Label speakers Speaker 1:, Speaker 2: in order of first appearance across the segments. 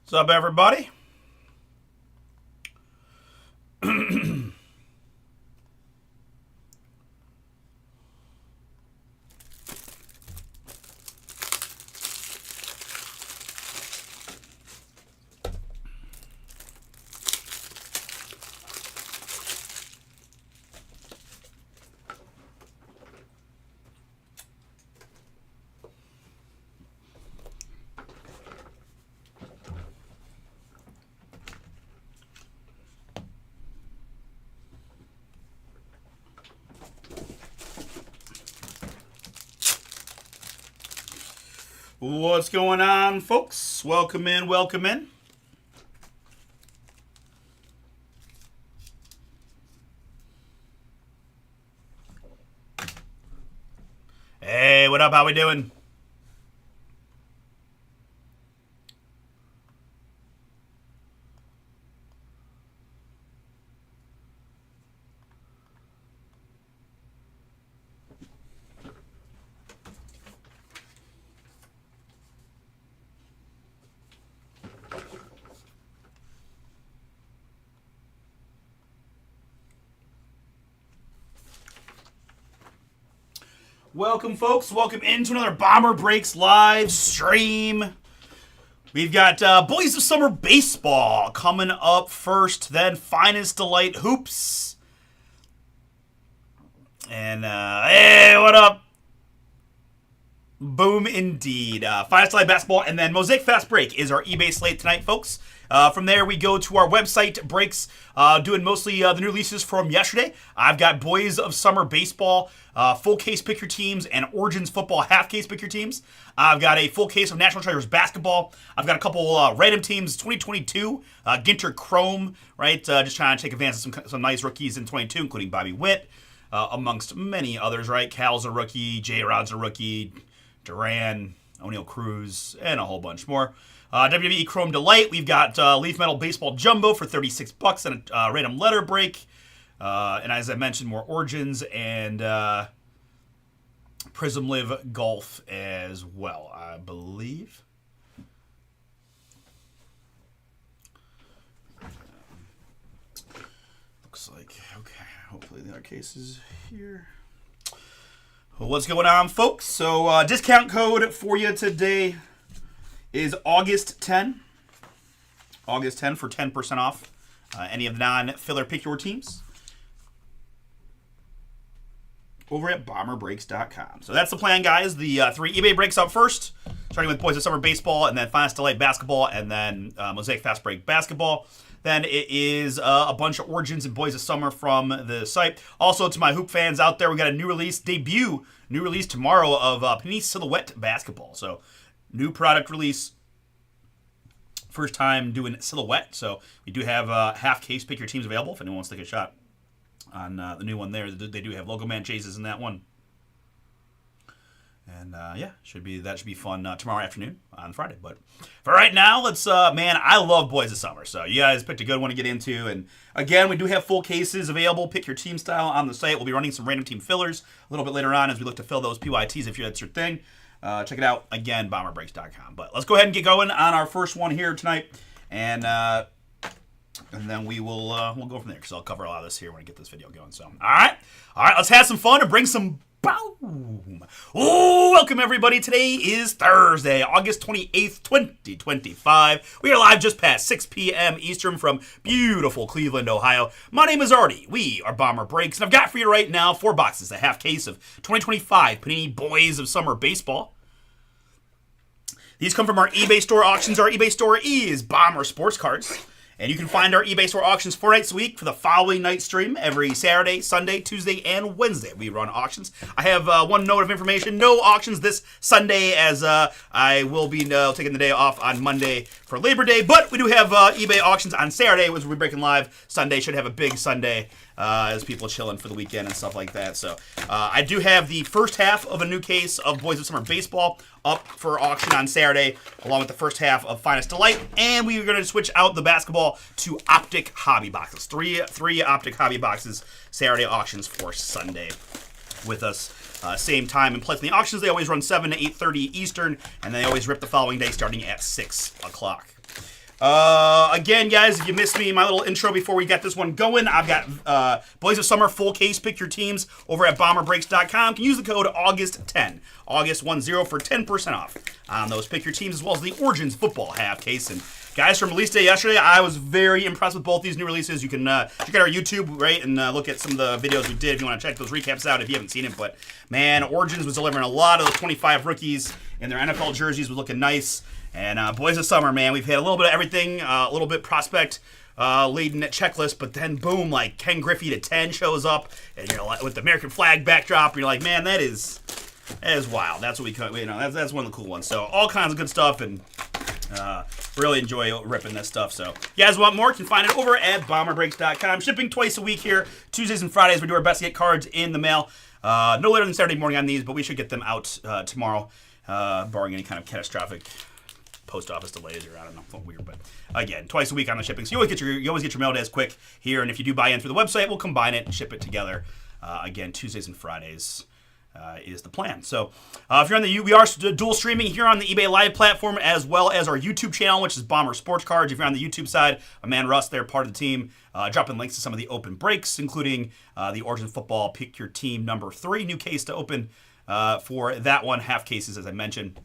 Speaker 1: What's up, everybody? What's going on, folks? Welcome in, welcome in. Hey, what up? How we doing? Welcome, folks. Welcome into another Bomber Breaks live stream. We've got Boys of Summer Baseball coming up first, then Finest Delight Hoops. And, hey, what up? Boom, indeed. Finest Delight Basketball, and then Mosaic Fast Break is our eBay slate tonight, folks. From there, we go to our website, Breaks, doing mostly the new releases from yesterday. I've got Boys of Summer Baseball, full case pick your teams, and Origins Football half case pick your teams. I've got a full case of National Treasures Basketball. I've got a couple random teams, 2022, Ginter Chrome, right? Just trying to take advantage of some nice rookies in 22, including Bobby Witt, amongst many others, right? Cal's a rookie, J-Rod's a rookie, Duran, O'Neal Cruz, and a whole bunch more. WWE Chrome Delight, we've got Leaf Metal Baseball Jumbo for $36 and a random letter break. And as I mentioned, more Origins and Prism Live Golf as well, I believe. Looks like, okay, hopefully the other case is here. What's going on, folks? So discount code for you today is August 10. August 10 for 10% off any of the non-filler pick your teams over at bomberbreaks.com. So that's the plan, guys. The three eBay breaks up first, starting with Boys of Summer Baseball, and then Finest Delight Basketball, and then Mosaic Fast Break Basketball. Then it is a bunch of Origins and Boys of Summer from the site. Also, to my hoop fans out there, we got a new release tomorrow of Panini Silhouette Basketball. So, new product release. First time doing Silhouette. So, we do have half case pick your teams available if anyone wants to take a shot on the new one there. They do have Logo Man chases in that one. And yeah, that should be fun tomorrow afternoon on Friday. But for right now, let's man, I love Boys of Summer. So you guys picked a good one to get into. And again, we do have full cases available. Pick your team style on the site. We'll be running some random team fillers a little bit later on as we look to fill those PYTs if that's your thing. Check it out again, bomberbreaks.com. But let's go ahead and get going on our first one here tonight, and then we'll go from there because I'll cover a lot of this here when I get this video going. So all right, let's have some fun and bring some. Boom! Oh, welcome everybody. Today is Thursday, August 28th, 2025. We are live just past 6 p.m. Eastern from beautiful Cleveland, Ohio. My name is Artie. We are Bomber Breaks, and I've got for you right now 4 boxes, a half case of 2025 Panini Boys of Summer Baseball. These come from our eBay store auctions. Our eBay store is Bomber Sports Cards. And you can find our eBay store auctions 4 nights a week for the following night stream every Saturday, Sunday, Tuesday, and Wednesday. We run auctions. I have one note of information. No auctions this Sunday as I will be taking the day off on Monday for Labor Day. But we do have eBay auctions on Saturday, which we'll be breaking live. Sunday should have a big Sunday as people chilling for the weekend and stuff like that. So I do have the first half of a new case of Boys of Summer Baseball up for auction on Saturday, along with the first half of Finest Delight. And we are going to switch out the basketball to Optic Hobby Boxes. Three Optic Hobby Boxes Saturday auctions for Sunday with us. Same time and place. In the auctions, they always run 7 to 8:30 Eastern, and they always rip the following day starting at 6 o'clock. Again, guys, if you missed me, my little intro before we got this one going, I've got Boys of Summer full case. Pick your teams over at bomberbreaks.com. You can use the code August10, August10 for 10% off on those pick your teams, as well as the Origins football half case. And guys, from release day yesterday, I was very impressed with both these new releases. You can check out our YouTube, right, and look at some of the videos we did if you want to check those recaps out if you haven't seen it. But, man, Origins was delivering a lot of the 25 rookies, and their NFL jerseys was looking nice. And Boys of Summer, man, we've had a little bit of everything, a little bit prospect leading that checklist, but then boom, like Ken Griffey to 10 shows up, and you're like, with the American flag backdrop, and you're like, man, that is wild. That's what that's one of the cool ones. So all kinds of good stuff, and really enjoy ripping this stuff. So if you guys want more, you can find it over at bomberbreaks.com. Shipping twice a week here, Tuesdays and Fridays. We do our best to get cards in the mail. No later than Saturday morning on these, but we should get them out tomorrow, barring any kind of catastrophic post office delays, or I don't know, something weird. But again, twice a week on the shipping, so you always get your mail days quick here. And if you do buy in through the website, we'll combine it and ship it together. Again, Tuesdays and Fridays is the plan. So if you're on we are dual streaming here on the eBay Live platform, as well as our YouTube channel, which is Bomber Sports Cards. If you're on the YouTube side, my man Russ, they're part of the team, dropping links to some of the open breaks, including the Origin Football Pick Your Team number 3, new case to open for that one, half cases as I mentioned.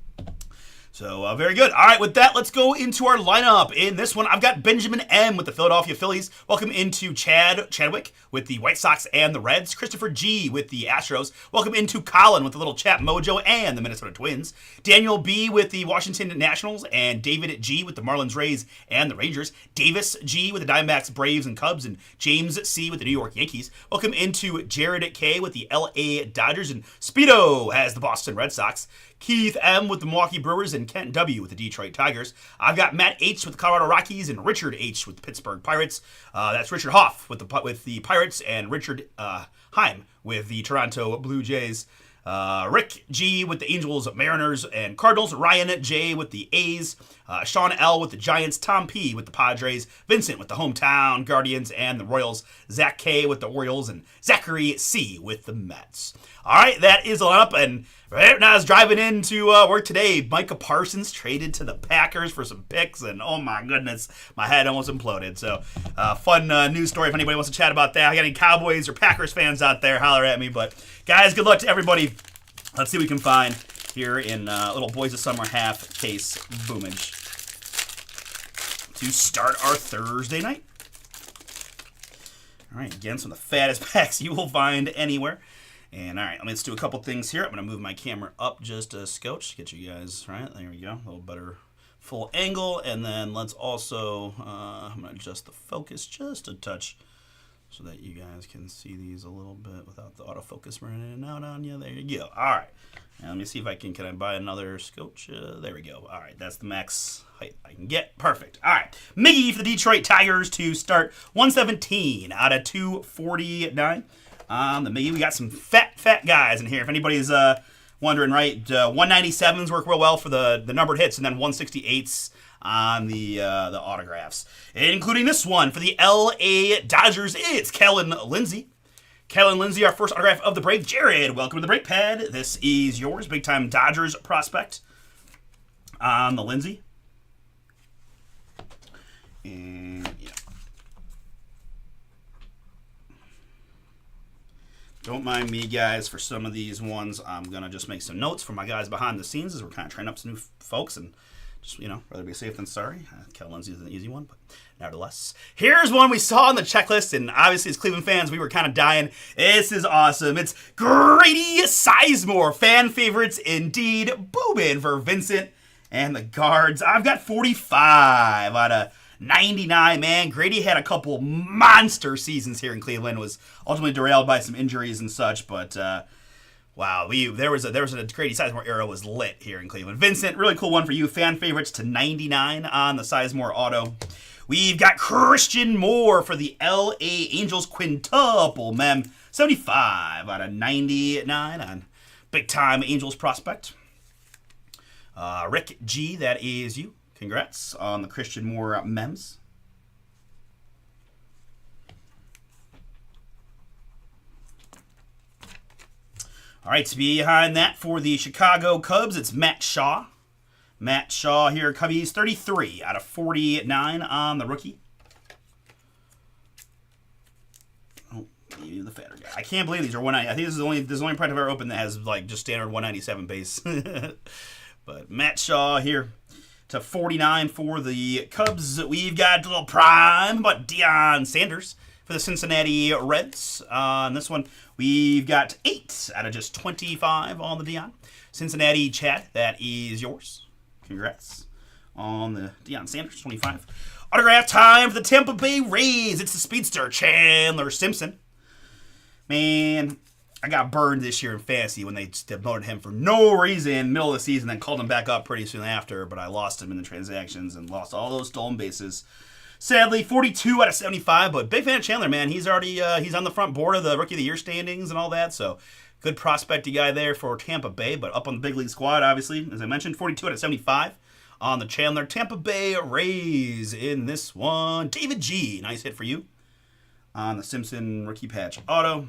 Speaker 1: So, very good. All right, with that, let's go into our lineup. In this one, I've got Benjamin M. with the Philadelphia Phillies. Welcome into Chadwick with the White Sox and the Reds. Christopher G. with the Astros. Welcome into Colin with the Little Chat Mojo and the Minnesota Twins. Daniel B. with the Washington Nationals. And David G. with the Marlins, Rays, and the Rangers. Davis G. with the Diamondbacks, Braves, and Cubs. And James C. with the New York Yankees. Welcome into Jared K. with the LA Dodgers. And Speedo has the Boston Red Sox. Keith M. with the Milwaukee Brewers, and Kent W. with the Detroit Tigers. I've got Matt H. with the Colorado Rockies, and Richard H. with the Pittsburgh Pirates. That's Richard Hoff with the Pirates, and Richard Heim with the Toronto Blue Jays. Rick G. with the Angels, Mariners, and Cardinals. Ryan J. with the A's. Sean L. with the Giants. Tom P. with the Padres. Vincent with the Hometown Guardians and the Royals. Zach K. with the Orioles, and Zachary C. with the Mets. All right, that is a lineup, and right now I was driving into work today. Micah Parsons traded to the Packers for some picks, and oh my goodness, my head almost imploded. So, fun news story if anybody wants to chat about that. I got any Cowboys or Packers fans out there, holler at me. But guys, good luck to everybody. Let's see what we can find here in little Boys of Summer half case boomage to start our Thursday night. All right, again, some of the fattest packs you will find anywhere. And all right, let's do a couple things here. I'm going to move my camera up just a scotch to get you guys, right? There we go. A little better full angle. And then let's also, I'm going to adjust the focus just a touch so that you guys can see these a little bit without the autofocus running in and out on you. There you go. All right. Now let me see if can I buy another scotch? There we go. All right, that's the max height I can get. Perfect. All right. Miggy for the Detroit Tigers to start 117 out of 249. On the Miggy, we got some fat guys in here. If anybody's wondering, right, 197s work real well for the numbered hits, and then 168s on the autographs, including this one for the LA Dodgers. It's Kellen Lindsey. Kellen Lindsey, our first autograph of the break. Jared, welcome to the break pad. This is yours, big time Dodgers prospect on the Lindsey. And yeah. Don't mind me, guys, for some of these ones. I'm going to just make some notes for my guys behind the scenes as we're kind of training up some new folks and just, rather be safe than sorry. Kel Lindsey is an easy one, but nevertheless. Here's one we saw on the checklist, and obviously as Cleveland fans, we were kind of dying. This is awesome. It's Grady Sizemore. Fan favorites indeed. Boobin for Vincent and the Guards. I've got 45 out of 99, man. Grady had a couple monster seasons here in Cleveland. Was ultimately derailed by some injuries and such, but wow, there was a Grady Sizemore era was lit here in Cleveland. Vincent, really cool one for you. Fan favorites to 99 on the Sizemore auto. We've got Christian Moore for the LA Angels quintuple mem. 75 out of 99 on big time Angels prospect. Rick G, that is you. Congrats on the Christian Moore mems. All right, to be behind that for the Chicago Cubs, it's Matt Shaw. Matt Shaw here, Cubbies, 33 out of 49 on the rookie. Oh, maybe the fatter guy. I can't believe these are 190. I think this is the only product I've ever opened that has like just standard 197 base. But Matt Shaw here to 49 for the Cubs. We've got a little prime, but Deion Sanders for the Cincinnati Reds. On this one, we've got 8 out of just 25 on the Deion. Cincinnati Chad, that is yours. Congrats on the Deion Sanders, 25. Autograph time for the Tampa Bay Rays. It's the speedster, Chandler Simpson. Man, I got burned this year in fantasy when they demoted him for no reason, middle of the season, then called him back up pretty soon after, but I lost him in the transactions and lost all those stolen bases. Sadly, 42 out of 75, but big fan of Chandler, man. He's already he's on the front board of the Rookie of the Year standings and all that, so good prospecty guy there for Tampa Bay, but up on the big league squad, obviously, as I mentioned, 42 out of 75 on the Chandler Tampa Bay Rays in this one. David G, nice hit for you on the Simpson rookie patch auto.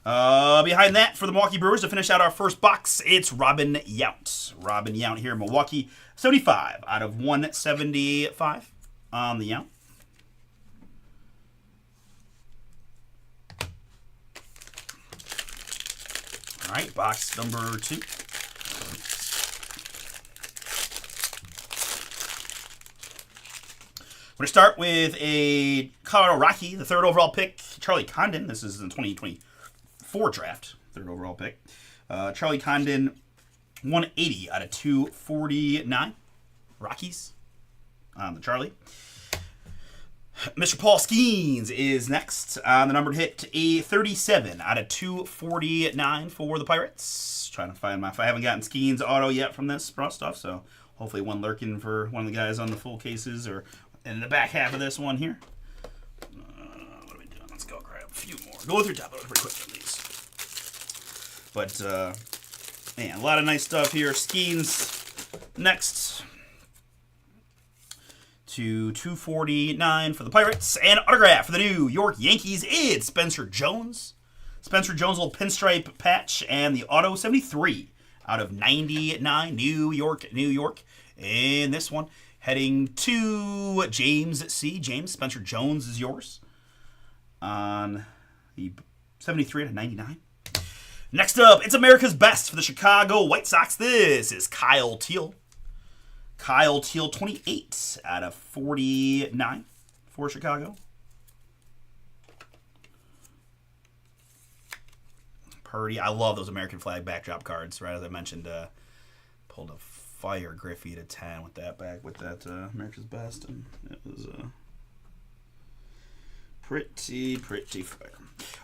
Speaker 1: Behind that, for the Milwaukee Brewers, to finish out our first box, it's Robin Yount. Robin Yount here in Milwaukee, 75 out of 175 on the Yount. All right, box number 2. We're going to start with a Colorado Rocky, the 3rd overall pick, Charlie Condon. This is in 2024 draft, 3rd overall pick. Charlie Condon, 180 out of 249. Rockies on the Charlie. Mr. Paul Skeens is next on the numbered hit, a 37 out of 249 for the Pirates. Trying to find I haven't gotten Skeens auto yet from this stuff, so hopefully one lurking for one of the guys on the full cases or in the back half of this one here. What are we doing? Let's go grab a few more. Go through top of it pretty quick on these. But, man, a lot of nice stuff here. Skeens next to 249 for the Pirates. And autograph for the New York Yankees, it's Spencer Jones. Spencer Jones, little pinstripe patch, and the auto 73 out of 99. New York. And this one heading to James C. James, Spencer Jones is yours on the 73 out of 99. Next up, it's America's Best for the Chicago White Sox. This is Kyle Teal. Kyle Teal, 28 out of 49 for Chicago. Purdy. I love those American flag backdrop cards, right? As I mentioned, pulled a fire Griffey to 10 with that America's Best, and it was pretty fire.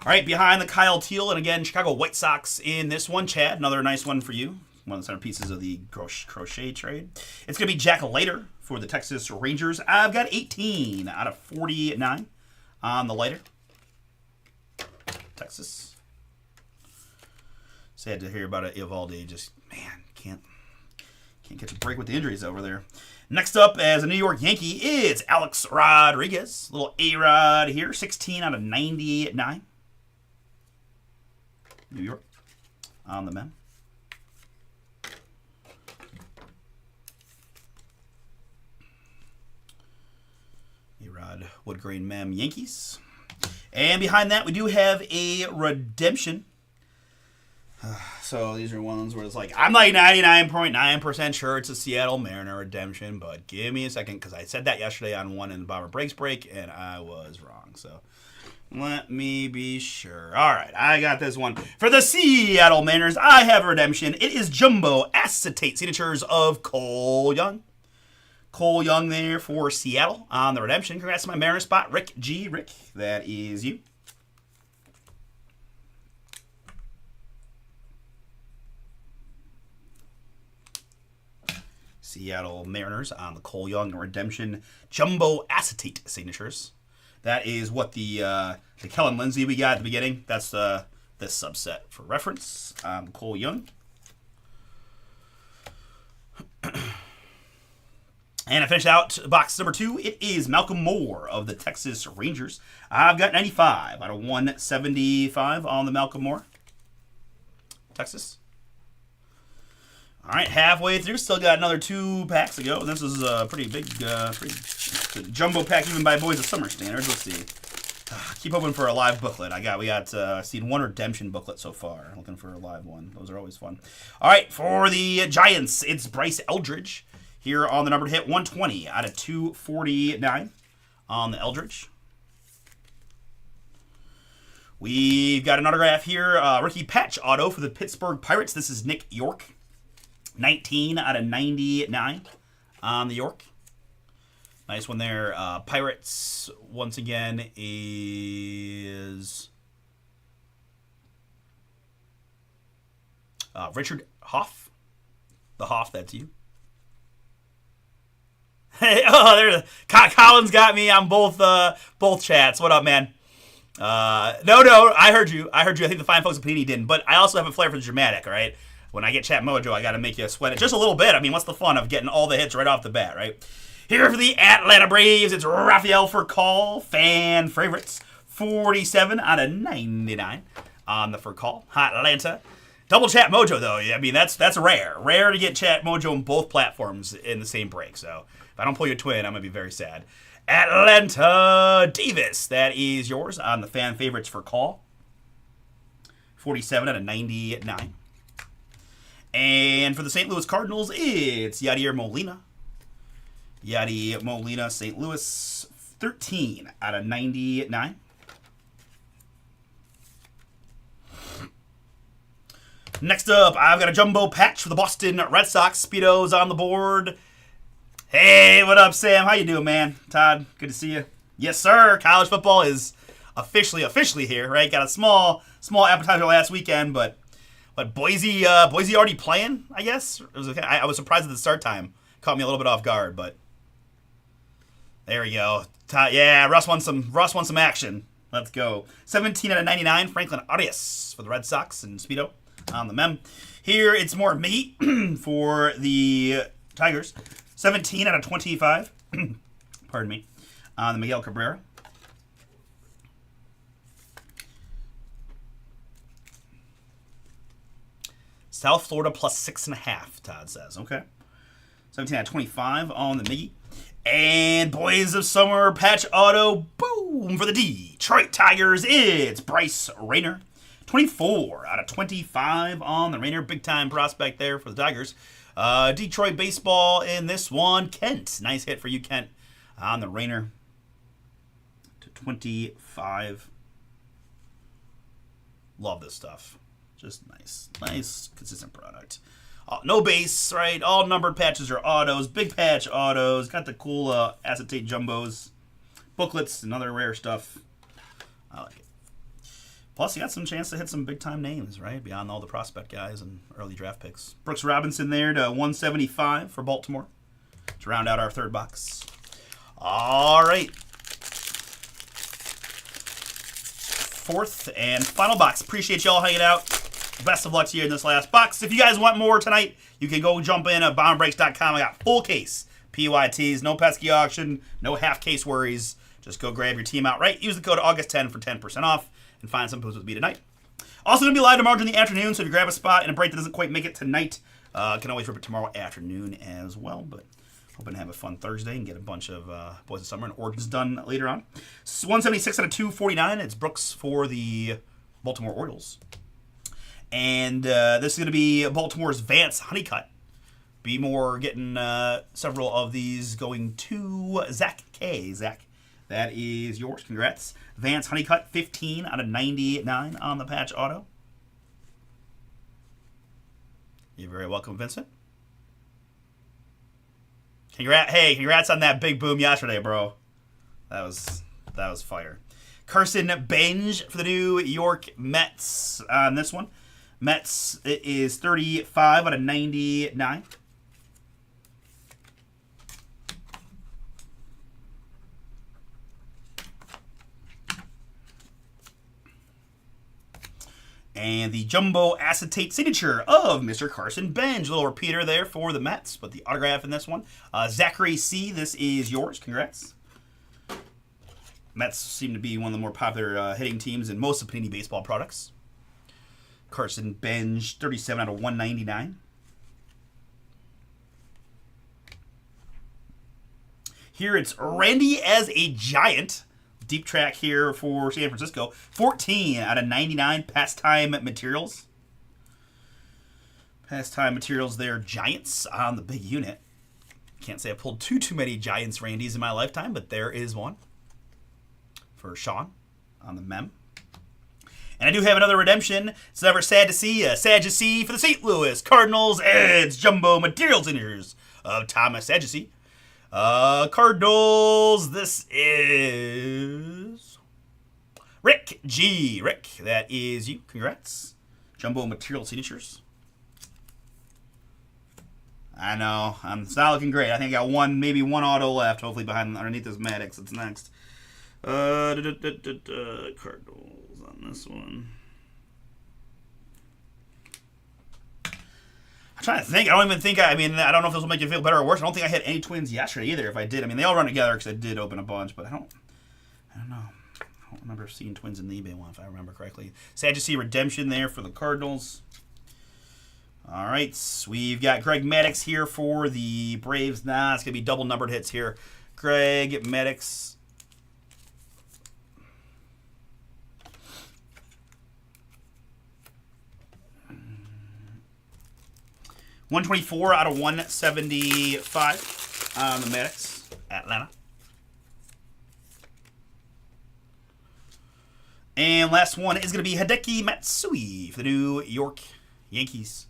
Speaker 1: All right, behind the Kyle Teal, and again, Chicago White Sox in this one. Chad, another nice one for you. One of the centerpieces of the crochet trade. It's going to be Jack Leiter for the Texas Rangers. I've got 18 out of 49 on the Leiter. Texas. Sad to hear about it. Evaldi just, man, can't catch a break with the injuries over there. Next up, as a New York Yankee, it's Alex Rodriguez. Little A-Rod here, 16 out of 99. New York on the men. A-Rod Woodgrain Mem Yankees. And behind that, we do have a redemption. So these are ones where it's like, I'm like 99.9% sure it's a Seattle Mariner redemption, but give me a second, because I said that yesterday on one in the Bomber Breaks break, and I was wrong. So let me be sure. All right, I got this one. For the Seattle Mariners, I have a redemption. It is Jumbo Acetate signatures of Cole Young. Cole Young there for Seattle on the redemption. Congrats to my Mariner spot, Rick G. Rick, that is you. Seattle Mariners on the Cole Young redemption Jumbo Acetate signatures. That is what the Kellen Lindsay we got at the beginning. That's this subset for reference. Cole Young. And I finished out box number 2. It is Malcolm Moore of the Texas Rangers. I've got 95 out of 175 on the Malcolm Moore. Texas. All right, halfway through. Still got another 2 packs to go. This is a pretty big, pretty jumbo pack even by Boys of Summer standards. Let's see. Keep hoping for a live booklet. We got seen 1 redemption booklet so far. Looking for a live one. Those are always fun. All right, for the Giants, it's Bryce Eldridge here on the numbered hit 120 out of 249 on the Eldridge. We've got an autograph here, rookie patch auto for the Pittsburgh Pirates. This is Nick York, 19 out of 99 on the York. Nice one there. Pirates, once again, is Richard Hoff. The Hoff, that's you. Hey, oh, there's Collins got me on both chats. What up, man? No, I heard you. I think the fine folks at Panini didn't, but I also have a flair for the dramatic, all right? When I get Chat Mojo, I got to make you sweat it just a little bit. I mean, what's the fun of getting all the hits right off the bat, right? Here for the Atlanta Braves, it's Rafael Furcal, fan favorites, 47 out of 99 on the Furcal. Hot Atlanta. Double Chat Mojo, though. I mean, that's rare. Rare to get Chat Mojo on both platforms in the same break. So if I don't pull your twin, I'm going to be very sad. Atlanta Davis, that is yours on the fan favorites Furcal. 47 out of 99. And for the St. Louis Cardinals, it's Yadier Molina. Yadi Molina, St. Louis, 13 out of 99. Next up, I've got a jumbo patch for the Boston Red Sox. Speedo's on the board. Hey, what up, Sam? How you doing, man? Todd, good to see you. Yes, sir. College football is officially here, right? Got a small appetizer last weekend, but Boise already playing, I guess. It was okay. I was surprised at the start time. Caught me a little bit off guard, but there we go. Yeah, Russ wants some action. Let's go. 17 out of 99, Franklin Arias for the Red Sox and Speedo on the mem. Here, it's more meat for the Tigers. 17 out of 25. Pardon me. On the Miguel Cabrera. South Florida plus 6.5, Todd says. Okay. 17 out of 25 on the Miggy. And Boys of Summer patch auto, boom, for the Detroit Tigers. It's Bryce Rayner. 24 out of 25 on the Rayner. Big time prospect there for the Tigers. Detroit baseball in this one. Kent. Nice hit for you, Kent, on the Rayner. To 25. Love this stuff. Just nice. Nice, consistent product. No base, right? All numbered patches are autos. Big patch autos. Got the cool acetate jumbos. Booklets and other rare stuff. I like it. Plus, you got some chance to hit some big-time names, right? Beyond all the prospect guys and early draft picks. Brooks Robinson there to 175 for Baltimore to round out our third box. All right. Fourth and final box. Appreciate y'all hanging out. Best of luck to you in this last box. If you guys want more tonight, you can go jump in at bombbreaks.com. I got full case PYTs. No pesky auction. No half case worries. Just go grab your team outright. Use the code August10 for 10% off. And find some posts with me tonight. Also going to be live tomorrow in the afternoon, so if you grab a spot in a break that doesn't quite make it tonight, can always rip it tomorrow afternoon as well. But hoping to have a fun Thursday and get a bunch of Boys of Summer and Origins done later on. 176 out of 249. It's Brooks for the Baltimore Orioles. And this is going to be Baltimore's Vance Honeycutt. Be more getting several of these going to Zach K. Zach, that is yours. Congrats. Vance Honeycutt, 15 out of 99 on the patch auto. You're very welcome, Vincent. Congrats on that big boom yesterday, bro. That was fire. Carson Benj for the New York Mets on this one. Mets, it is 35 out of 99. And the jumbo acetate signature of Mr. Carson Benj. A little repeater there for the Mets, but the autograph in this one. Zachary C., this is yours. Congrats. Mets seem to be one of the more popular hitting teams in most of Panini baseball products. Carson Benj, 37 out of 199. Here it's Randy as a Giant. Deep track here for San Francisco. 14 out of 99 pastime materials. Pastime materials there. Giants on the big unit. Can't say I pulled too many Giants Randys in my lifetime, but there is one for Sean on the mem. And I do have another redemption. It's never sad to see. Sad to see for the St. Louis Cardinals. It's jumbo material signatures of Thomas Sadducee. Cardinals. This is Rick G. Rick, that is you. Congrats. Jumbo material signatures. I know. It's not looking great. I think I got maybe one auto left. Hopefully underneath this Maddox. It's next. Cardinals on this one. I'm trying to think. I don't even think I don't know if this will make you feel better or worse. I don't think I had any Twins yesterday either. If I did, they all run together because I did open a bunch, but I don't know. I don't remember seeing Twins in the eBay one if I remember correctly. Sad to see redemption there for the Cardinals. All right, we've got Greg Maddux here for the Braves. Nah, it's gonna be double numbered hits here. Greg Maddux. 124 out of 175 on the Maddox, Atlanta. And last one is going to be Hideki Matsui for the New York Yankees.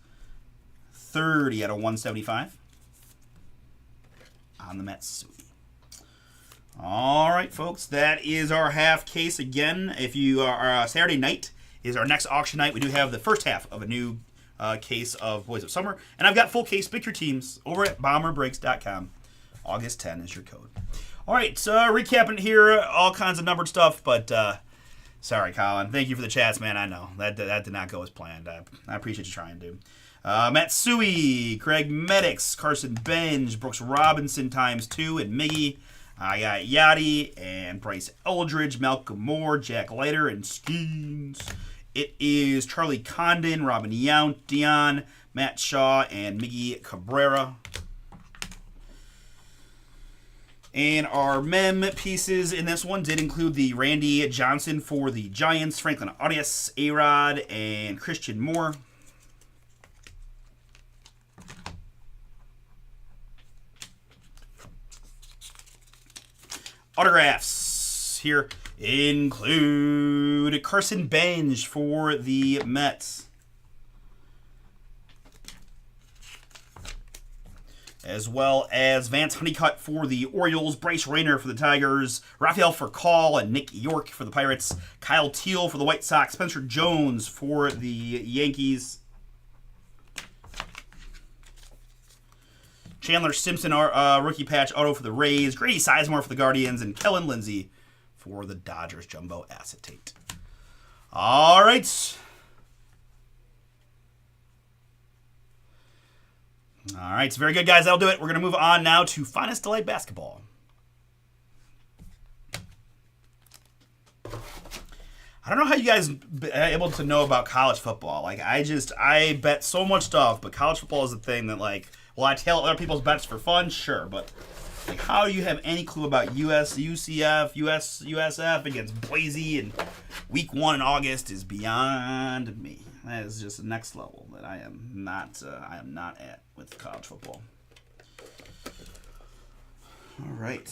Speaker 1: 30 out of 175 on the Matsui. All right, folks, that is our half case. Again, if you are Saturday night is our next auction night. We do have the first half of a new case of Boys of Summer. And I've got full case pick your teams over at bomberbreaks.com. August 10 is your code. All right, so recapping here, all kinds of numbered stuff, but sorry, Colin. Thank you for the chats, man. I know. That did not go as planned. I appreciate you trying, dude. Matsui, Craig Maddux, Carson Benj, Brooks Robinson ×2, and Miggy. I got Yachty and Bryce Eldridge, Malcolm Moore, Jack Leiter, and Skeens. It is Charlie Condon, Robin Yount, Dion, Matt Shaw, and Miggy Cabrera. And our mem pieces in this one did include the Randy Johnson for the Giants, Franklin Audius, A-Rod, and Christian Moore. Autographs here include Carson Benj for the Mets, as well as Vance Honeycutt for the Orioles, Bryce Rayner for the Tigers, Rafael Furcal and Nick York for the Pirates, Kyle Teal for the White Sox, Spencer Jones for the Yankees, Chandler Simpson, rookie patch auto for the Rays, Grady Sizemore for the Guardians, and Kellen Lindsey for the Dodgers jumbo acetate. All right. All right, so very good, guys. That'll do it. We're going to move on now to Finest Delight Basketball. I don't know how you guys are able to know about college football. I bet so much stuff, but college football is a thing that, will I tell other people's bets for fun? Sure, but how do you have any clue about UCF, USF against Boise and week 1 in August is beyond me. That is just the next level that I am not at with college football. All right.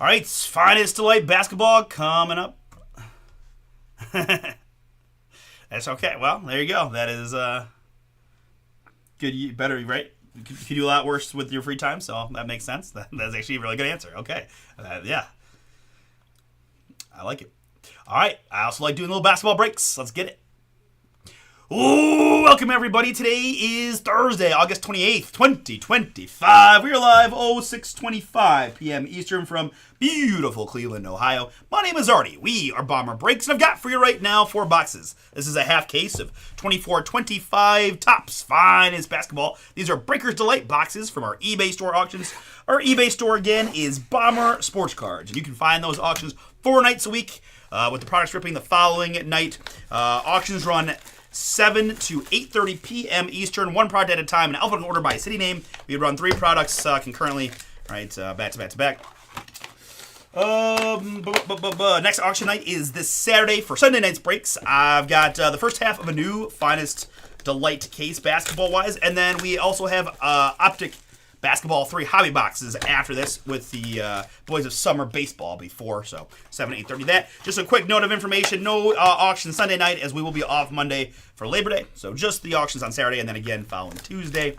Speaker 1: All right, Finest Delight Basketball coming up. That's okay. Well, there you go. That is good, better, right? You could do a lot worse with your free time, so that makes sense. That's actually a really good answer. Okay. Yeah. I like it. All right. I also like doing little basketball breaks. Let's get it. Ooh, welcome everybody. Today is Thursday, August 28th, 2025. We are live 06:25 p.m. Eastern from beautiful Cleveland, Ohio. My name is Artie. We are Bomber Breaks, and I've got for you right now 4 boxes. This is a half case of 24-25 Topps Finest Basketball. These are Breaker's Delight boxes from our eBay store auctions. Our eBay store, again, is Bomber Sports Cards, and you can find those auctions 4 nights a week with the products ripping the following night. Auctions run 7 to 8:30 p.m. Eastern, one product at a time in alphabetical order by city name. We run 3 products concurrently, right, back to back to back. Next auction night is this Saturday for Sunday night's breaks. I've got the first half of a new Finest Delight case basketball-wise, and then we also have Optic Basketball 3 hobby boxes after this with the Boys of Summer Baseball before, so 7 to 8:30 that. Just a quick note of information, no auction Sunday night as we will be off Monday for Labor Day, so just the auctions on Saturday and then again following Tuesday.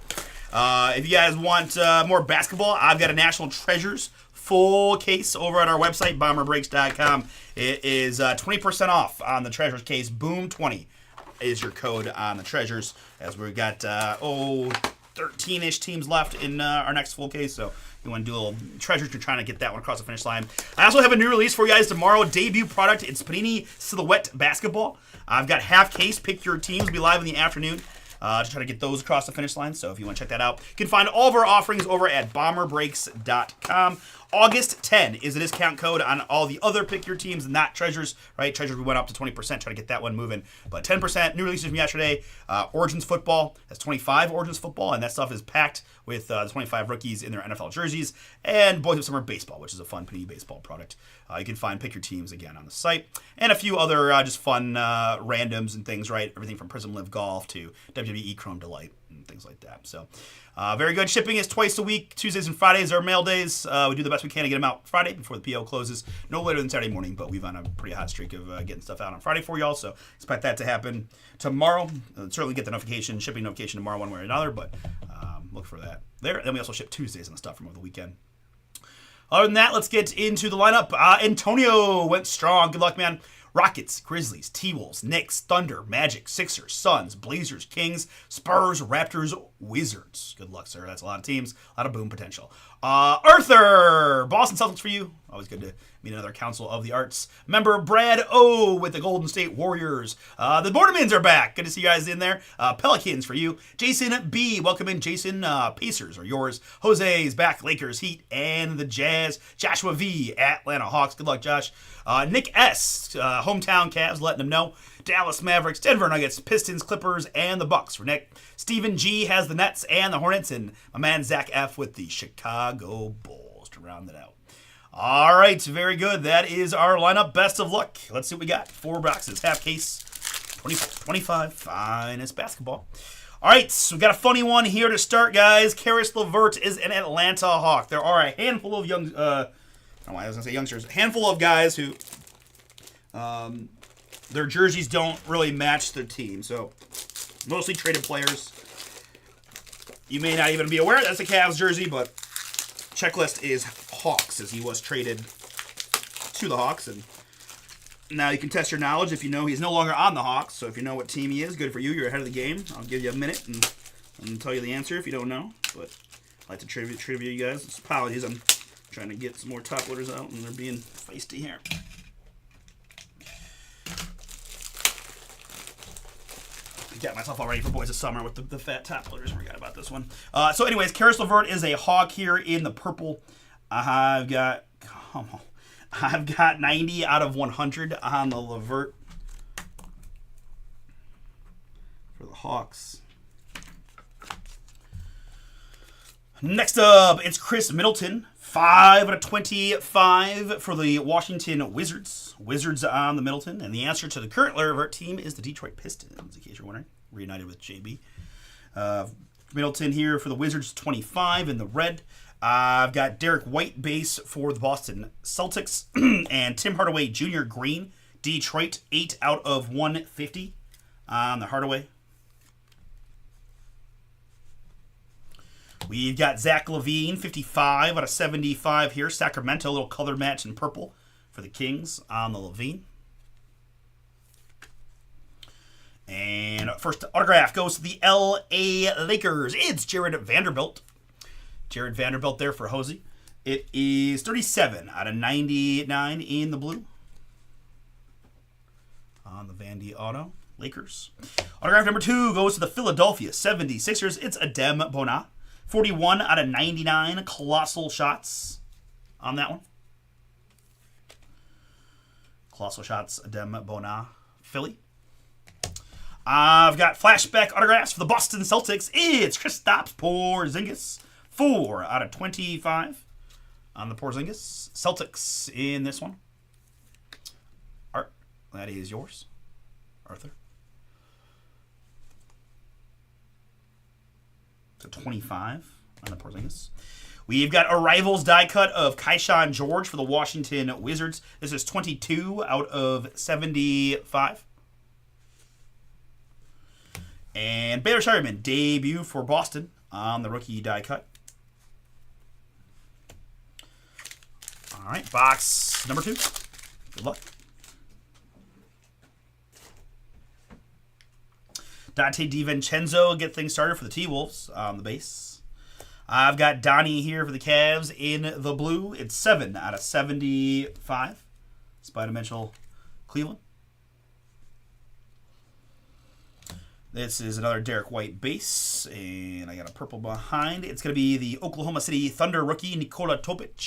Speaker 1: If you guys want more basketball, I've got a National Treasures full case over at our website, bomberbreaks.com. It is 20% off on the Treasures case. Boom20 is your code on the Treasures, as we've got 13-ish teams left in our next full case, so you want to do a little Treasures, you're trying to get that one across the finish line. I also have a new release for you guys tomorrow, debut product. It's Panini Silhouette Basketball. I've got half case, pick your teams, will be live in the afternoon to try to get those across the finish line, so if you want to check that out, you can find all of our offerings over at bomberbreaks.com. August 10 is a discount code on all the other pick your teams, not Treasures, right? Treasures, we went up to 20%, try to get that one moving. But 10%, new releases from yesterday. Origins Football, that's 25 Origins Football, and that stuff is packed with the 25 rookies in their NFL jerseys. And Boys of Summer Baseball, which is a fun Panini baseball product. You can find pick your teams again on the site. And a few other just fun randoms and things, right? Everything from Prism Live Golf to WWE Chrome Delight and things like that. So very good. Shipping is twice a week. Tuesdays and Fridays are mail days. We do the best we can to get them out Friday before the PO closes. No later than Saturday morning, but we've on a pretty hot streak of getting stuff out on Friday for y'all, so expect that to happen tomorrow. Certainly get the notification, shipping notification tomorrow one way or another, but look for that there. Then we also ship Tuesdays and stuff from over the weekend. Other than that, let's get into the lineup. Antonio went strong. Good luck, man. Rockets, Grizzlies, T-Wolves, Knicks, Thunder, Magic, Sixers, Suns, Blazers, Kings, Spurs, Raptors, Wizards. Good luck, sir. That's a lot of teams, a lot of boom potential. Arthur, Boston Celtics for you. Always good to meet another Council of the Arts member. Brad O with the Golden State Warriors. The Boardmans are back. Good to see you guys in there. Pelicans for you. Jason B, welcome in, Jason. Pacers are yours. Jose is back. Lakers, Heat, and the Jazz. Joshua V, Atlanta Hawks. Good luck, Josh. Nick S, hometown Cavs, letting them know. Dallas Mavericks, Denver Nuggets, Pistons, Clippers, and the Bucks for Nick. Stephen G has the Nets and the Hornets, and my man Zach F with the Chicago Bulls to round it out. All right, very good. That is our lineup. Best of luck. Let's see what we got. 4 boxes, half case, 24-25 Finest Basketball. All right, so we got a funny one here to start, guys. Karis LeVert is an Atlanta Hawk. There are a handful of youngsters, a handful of guys who their jerseys don't really match their team. So mostly traded players. You may not even be aware that's a Cavs jersey, but checklist is Hawks, as he was traded to the Hawks. And now you can test your knowledge if you know he's no longer on the Hawks. So if you know what team he is, good for you. You're ahead of the game. I'll give you a minute and tell you the answer if you don't know. But I like to trivia you guys. Apologies, I'm trying to get some more top loaders out, and they're being feisty here. Got myself all ready for Boys of Summer with the fat top loaders. Forgot about this one. So anyways, Karis LeVert is a Hawk here in the purple. I've got 90 out of 100 on the LeVert for the Hawks. Next up, it's Chris Middleton. 5 out of 25 for the Washington Wizards. Wizards on the Middleton. And the answer to the current LeVert team is the Detroit Pistons, in case you're wondering. Reunited with JB. Middleton here for the Wizards, 25 in the red. I've got Derek White base for the Boston Celtics. And Tim Hardaway Jr. green. Detroit, 8 out of 150 on the Hardaway. We've got Zach LaVine, 55 out of 75 here. Sacramento, a little color match in purple for the Kings on the LaVine. And first autograph goes to the L.A. Lakers. It's Jared Vanderbilt. Jared Vanderbilt there for Hosey. It is 37 out of 99 in the blue. On the Vandy Auto. Lakers. Autograph number 2 goes to the Philadelphia 76ers. It's Adem Bona. 41 out of 99. Colossal shots on that one. Colossal shots, Adem Bona, Philly. I've got flashback autographs for the Boston Celtics. It's Kristaps Porzingis. 4 out of 25 on the Porzingis. Celtics in this one. Art, that is yours, Arthur. So 25 on the Porzingis. We've got a Rivals die cut of Keyshawn George for the Washington Wizards. This is 22 out of 75. And Baylor Scheierman, debut for Boston on the rookie die cut. All right, box number 2. Good luck. Dante DiVincenzo get things started for the T-Wolves on the base. I've got Donnie here for the Cavs in the blue. It's 7 out of 75. Spider-Dimensional Cleveland. This is another Derek White base, and I got a purple behind. It's going to be the Oklahoma City Thunder rookie, Nikola Topic.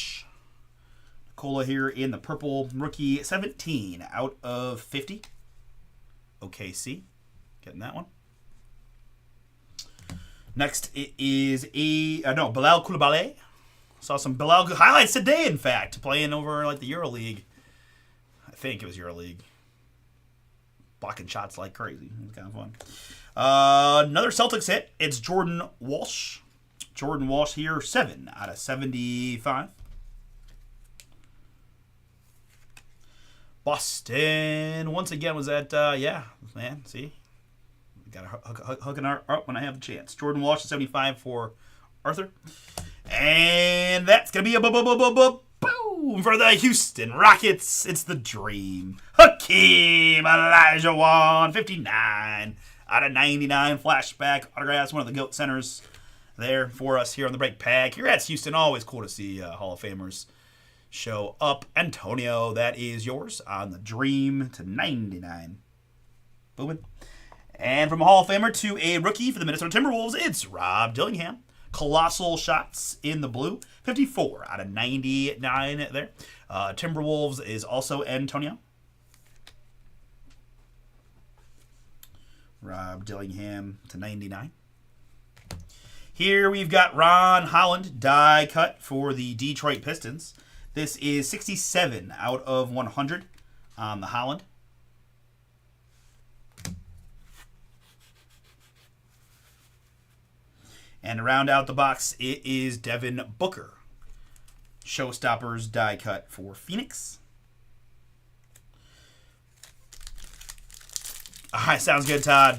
Speaker 1: Nikola here in the purple rookie, 17 out of 50. OKC, getting that one. Next, it is Bilal Coulibaly. Saw some Bilal highlights today, in fact, playing over like the EuroLeague. I think it was EuroLeague. Blocking shots like crazy. It was kind of fun. Another Celtics hit. It's Jordan Walsh. Jordan Walsh here, 7 out of 75. Boston, once again, was at, yeah, man, see? Got to hook an up when I have the chance. Jordan Walsh, 75 for Arthur. And that's going to be a boom for the Houston Rockets. It's the Dream. Hakeem Olajuwon, 59 out of 99. Flashback autographs, one of the GOAT centers there for us here on the break pack. Here at Houston, always cool to see Hall of Famers show up. Antonio, that is yours on the Dream to 99. Booming. And from a Hall of Famer to a rookie for the Minnesota Timberwolves, it's Rob Dillingham. Colossal shots in the blue. 54 out of 99 there. Timberwolves is also Antonio. Rob Dillingham to 99. Here we've got Ron Holland, die cut for the Detroit Pistons. This is 67 out of 100 on the Holland. And to round out the box, it is Devin Booker. Showstoppers die cut for Phoenix. All right, sounds good, Todd.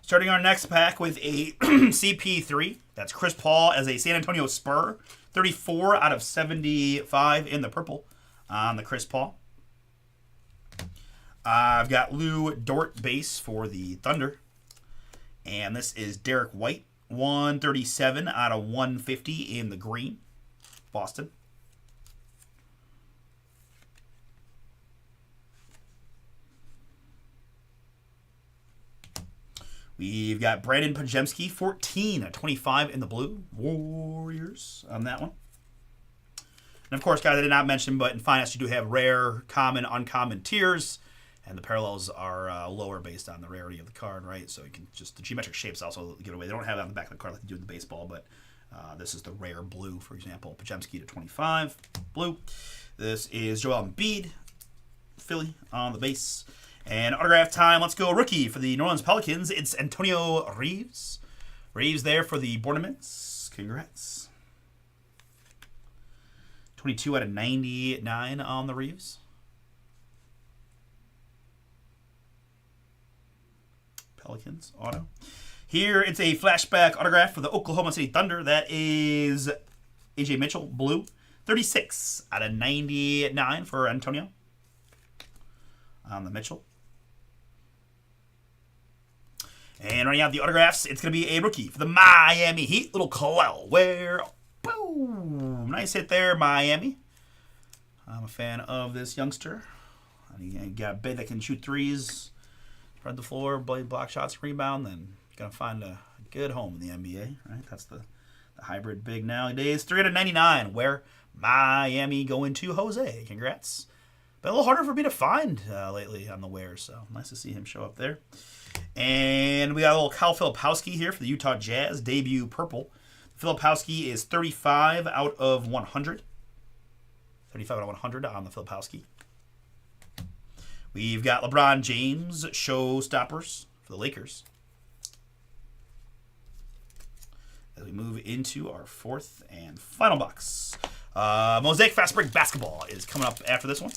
Speaker 1: Starting our next pack with a CP3. That's Chris Paul as a San Antonio Spur. 34 out of 75 in the purple on the Chris Paul. I've got Lou Dort base for the Thunder. And this is Derek White. 137 out of 150 in the green. Boston. We've got Brandon Podziemski. 14 out of 25 in the blue. Warriors on that one. And of course, guys, I did not mention, but in Finest you do have rare, common, uncommon tiers. And the parallels are lower based on the rarity of the card, right? So you can just, the geometric shapes also give away. They don't have it on the back of the card like they do in the baseball, but this is the rare blue, for example. Podziemski to 25, blue. This is Joel Embiid, Philly on the base. And autograph time, let's go rookie for the New Orleans Pelicans. It's Antonio Reeves. Reeves there for the Bournemouth. Congrats. 22 out of 99 on the Reeves. Pelicans auto. Here, it's a flashback autograph for the Oklahoma City Thunder. That is A.J. Mitchell, blue. 36 out of 99 for Antonio on the Mitchell. And running out the autographs, it's going to be a rookie for the Miami Heat. Little Khalil Ware. Boom. Nice hit there, Miami. I'm a fan of this youngster. You got a big that can shoot threes, spread the floor, block shots, rebound, then you're going to find a good home in the NBA, right? That's the hybrid big nowadays. 399, where Miami going to Jose. Congrats. Been a little harder for me to find lately on the Ware, so nice to see him show up there. And we got a little Kyle Filipowski here for the Utah Jazz, debut purple. Filipowski is 35 out of 100. 35 out of 100 on the Filipowski. We've got LeBron James, showstoppers for the Lakers. As we move into our fourth and final box. Mosaic Fast Break Basketball is coming up after this one.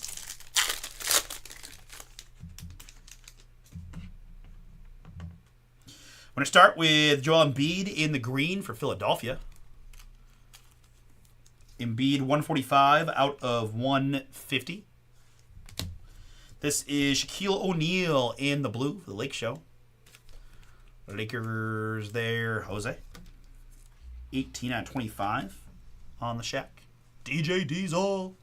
Speaker 1: I'm going to start with Joel Embiid in the green for Philadelphia. Embiid 145 out of 150. This is Shaquille O'Neal in the blue for the Lake Show. Lakers there, Jose. 18 out of 25 on the Shaq. DJ Diesel.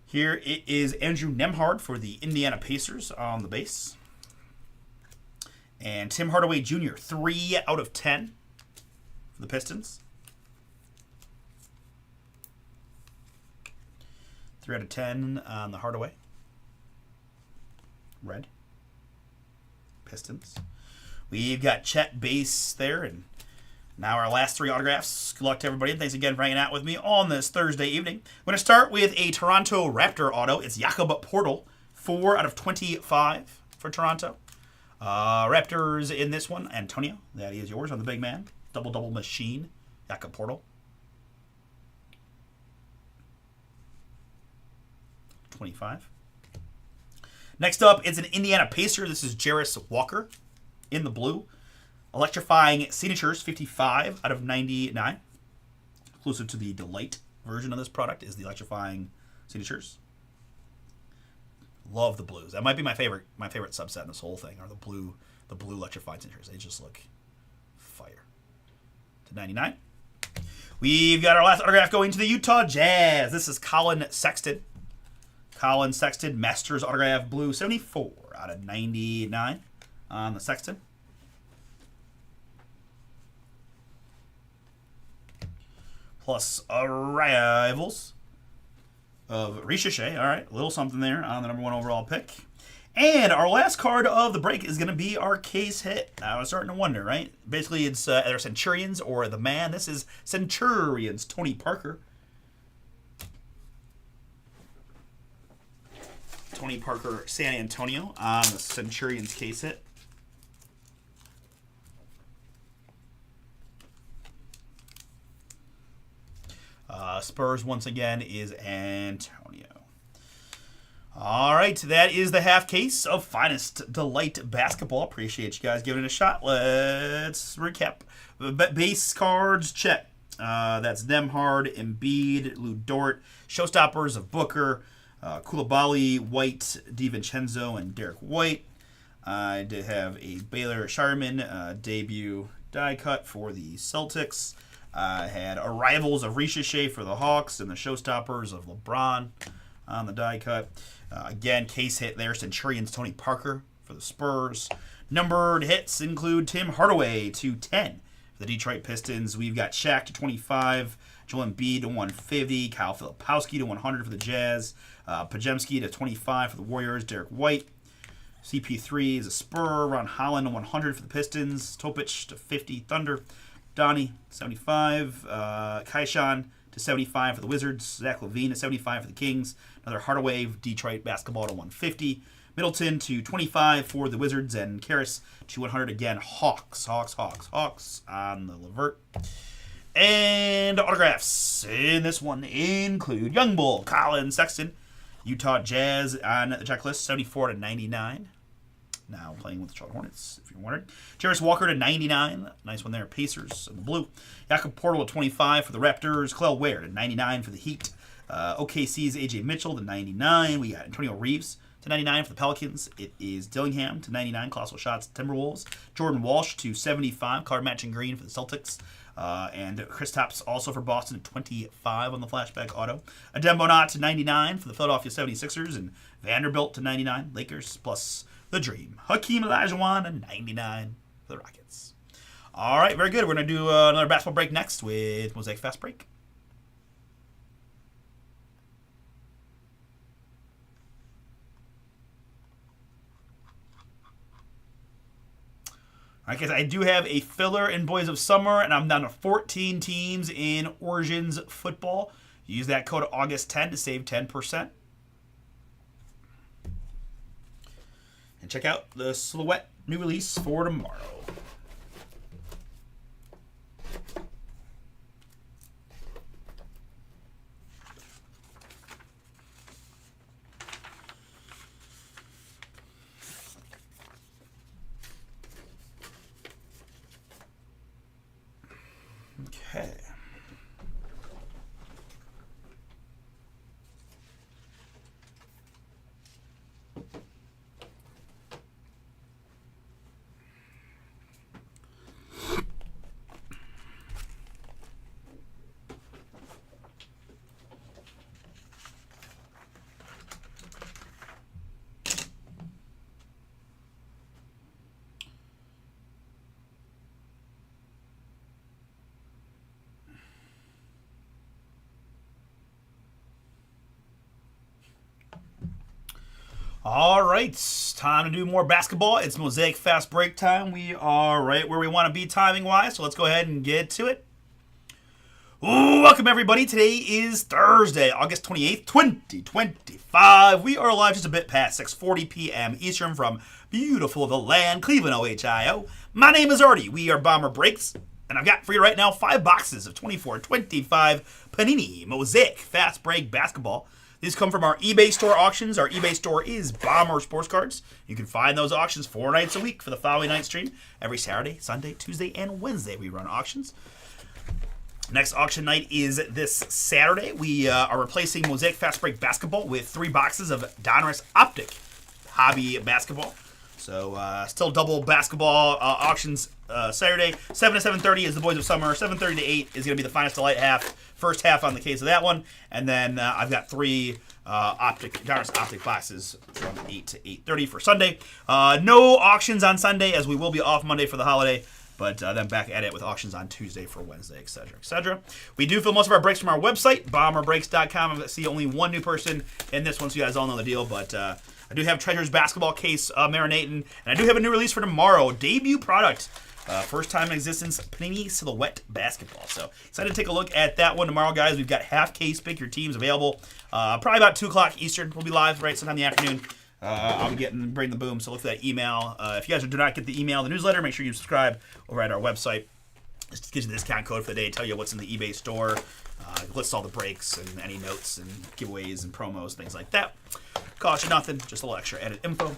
Speaker 1: Here it is Andrew Nembhard for the Indiana Pacers on the base. And Tim Hardaway Jr., 3 out of 10 for the Pistons. 3 out of 10 on the Hardaway. Red. Pistons. We've got Chet base there. And now our last 3 autographs. Good luck to everybody. And thanks again for hanging out with me on this Thursday evening. I'm going to start with a Toronto Raptor auto. It's Jakob Poeltl, 4 out of 25 for Toronto. Raptors in this one. Antonio, that is yours on the big man. Double machine. Jakob Poeltl. 25. Next up, it's an Indiana Pacer. This is Jarris Walker in the blue. Electrifying signatures, 55 out of 99. Exclusive to the Delight version of this product is the electrifying signatures. Love the blues. That might be my favorite subset in this whole thing, are the blue electrifying signatures. They just look fire. To 99. We've got our last autograph going to the Utah Jazz. This is Colin Sexton. Colin Sexton, Masters autograph blue, 74 out of 99 on the Sexton. Plus arrivals of Ricochet. All right, a little something there on the #1 overall pick. And our last card of the break is going to be our case hit. I was starting to wonder, right? Basically, it's either Centurions or the man. This is Centurions, Tony Parker. Tony Parker, San Antonio on the Centurions case hit. Spurs, once again, is Antonio. All right, that is the half case of Finest Delight Basketball. Appreciate you guys giving it a shot. Let's recap. Base cards, check. That's Nembhard, Embiid, Lou Dort, Showstoppers of Booker, Koulibaly, White, DiVincenzo, and Derek White. I did have a Baylor Shireman debut die cut for the Celtics. I had arrivals of Ricochet for the Hawks and the Showstoppers of LeBron on the die cut. Again, case hit there, Centurions Tony Parker for the Spurs. Numbered hits include Tim Hardaway to 10 for the Detroit Pistons. We've got Shaq to 25, Joel Embiid to 150, Kyle Filipowski to 100 for the Jazz, Pajemski to 25 for the Warriors, Derek White. CP3 is a Spur, Ron Holland to 100 for the Pistons, Topic to 50, Thunder, Donnie 75, Kaishan to 75 for the Wizards, Zach LaVine to 75 for the Kings, another Hardaway Detroit basketball to 150, Middleton to 25 for the Wizards, and Karras to 100 again. Hawks on the Levert. And autographs in this one include Young Bull, Colin Sexton, Utah Jazz on the checklist, 74 to 99. now playing with the Charlotte Hornets, if you're wondering. Jarris Walker to 99. Nice one there. Pacers in the blue. Jakob Portal to 25 for the Raptors. Kel'el Ware to 99 for the Heat. OKC's A.J. Mitchell to 99. We got Antonio Reeves to 99 for the Pelicans. It is Dillingham to 99. Colossal Shots, Timberwolves. Jordan Walsh to 75. Color matching green for the Celtics. And Kristaps also for Boston at 25 on the flashback auto. Adembonat to 99 for the Philadelphia 76ers. And Vanderbilt to 99. Lakers plus the Dream. Hakeem Olajuwon to 99 for the Rockets. All right, very good. We're going to do another basketball break next with Mosaic Fast Break. All right, guys, I do have a filler in Boys of Summer, and I'm down to 14 teams in Origins Football. Use that code August10 to save 10%. And check out the Silhouette new release for tomorrow. Okay. All right, time to do more basketball. It's Mosaic Fast Break time. We are right where we want to be timing-wise, so let's go ahead and get to it. Welcome, everybody. Today is Thursday, August 28th, 2025. We are live just a bit past 6:40 p.m. Eastern from beautiful the land, Cleveland, Ohio. My name is Artie. We are Bomber Breaks, and I've got for you right now 5 boxes of 24-25 Panini Mosaic Fast Break basketball. These come from our eBay store auctions. Our eBay store is Bomber Sports Cards. You can find those auctions 4 nights a week for the following night stream. Every Saturday, Sunday, Tuesday, and Wednesday we run auctions. Next auction night is this Saturday. We are replacing Mosaic Fast Break basketball with 3 boxes of Donruss Optic hobby basketball. So still double basketball auctions Saturday. 7 to 7:30 is the Boys of Summer. 7:30 to 8 is going to be the Finest Delight half. First half on the case of that one. And then I've got 3 Donruss Optic boxes from 8 to 8:30 for Sunday. No auctions on Sunday as we will be off Monday for the holiday. But then back at it with auctions on Tuesday for Wednesday, etc., etc. We do fill most of our breaks from our website, bomberbreaks.com. I see only one new person in this one, so you guys all know the deal. But I do have Treasure's basketball case marinating, and I do have a new release for tomorrow. Debut product. First time in existence, Panini Silhouette Basketball. So excited to take a look at that one tomorrow, guys. We've got half case pick your teams available. Probably about 2 o'clock Eastern. We'll be live right sometime in the afternoon. I'll be bring the boom, so look for that email. If you guys do not get the email, the newsletter, make sure you subscribe over at our website. Just gives you the discount code for the day, tell you what's in the eBay store, lists all the breaks and any notes and giveaways and promos, things like that. Cost you nothing, just a little extra added info.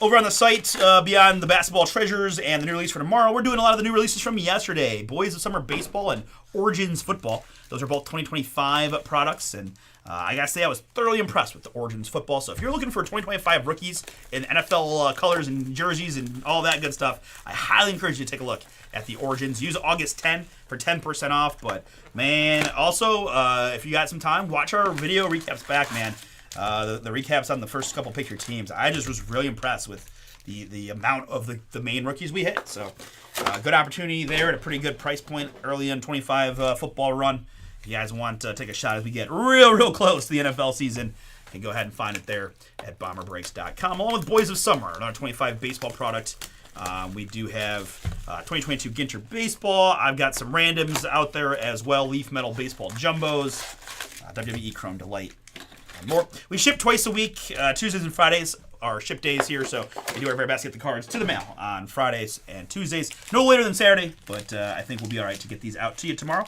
Speaker 1: Over on the site, beyond the basketball treasures and the new release for tomorrow, we're doing a lot of the new releases from yesterday. Boys of Summer Baseball and Origins Football. Those are both 2025 products, and I gotta say I was thoroughly impressed with the Origins Football. So if you're looking for 2025 rookies in NFL colors and jerseys and all that good stuff, I highly encourage you to take a look at the Origins. Use August 10 for 10% off. But man, also if you got some time, watch our video recaps back, man. The recaps on the first couple pick your teams. I just was really impressed with the amount of the main rookies we hit. So good opportunity there at a pretty good price point early in 25 football run. If you guys want to take a shot as we get real close to the NFL season, you can go ahead and find it there at bomberbreaks.com. Along with Boys of Summer, another 25 baseball product. We do have 2022 Ginter Baseball. I've got some randoms out there as well. Leaf Metal Baseball Jumbos, WWE Chrome Delight, and more. We ship twice a week. Tuesdays and Fridays are ship days here, so we do our very best to get the cards to the mail on Fridays and Tuesdays. No later than Saturday, but I think we'll be all right to get these out to you tomorrow.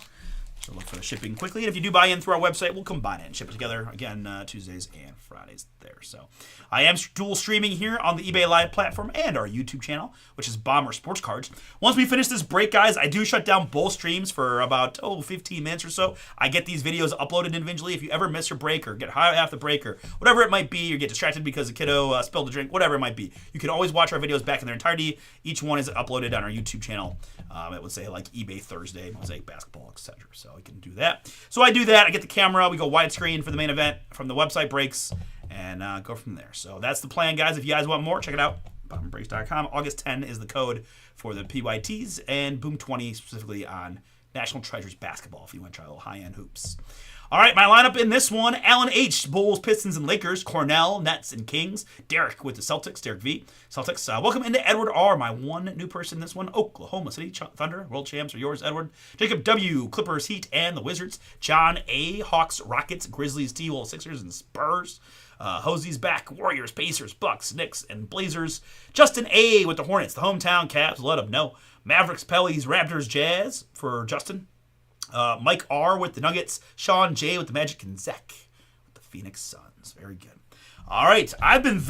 Speaker 1: So look for the shipping quickly. And if you do buy in through our website, we'll combine it and ship it together. Again, Tuesdays and Fridays there. So I am dual streaming here on the eBay Live platform and our YouTube channel, which is Bomber Sports Cards. Once we finish this break, guys, I do shut down both streams for about 15 minutes or so. I get these videos uploaded individually. If you ever miss your break or get high off the break or whatever it might be, or get distracted because a kiddo spilled a drink, whatever it might be, you can always watch our videos back in their entirety. Each one is uploaded on our YouTube channel. It would say like eBay Thursday, Mosaic Basketball, etc. So you can do that. So I do that. I get the camera. We go widescreen for the main event from the website breaks and go from there. So that's the plan, guys. If you guys want more, check it out. BomberBreaks.com. August 10 is the code for the PYTs and Boom 20 specifically on National Treasures basketball if you want to try a little high-end hoops. All right, my lineup in this one, Alan H., Bulls, Pistons, and Lakers, Cornell, Nets, and Kings, Derek with the Celtics, Derek V. Celtics. Welcome into Edward R., my one new person in this one, Oklahoma City Thunder, world champs are yours, Edward. Jacob W., Clippers, Heat, and the Wizards. John A., Hawks, Rockets, Grizzlies, T-Wolves, Sixers, and Spurs. Hosey's back, Warriors, Pacers, Bucks, Knicks, and Blazers. Justin A. with the Hornets, the hometown Cavs, let them know. Mavericks, Pellies, Raptors, Jazz for Justin. Mike R. with the Nuggets, Sean J. with the Magic, and Zach with the Phoenix Suns. Very good. All right, I've been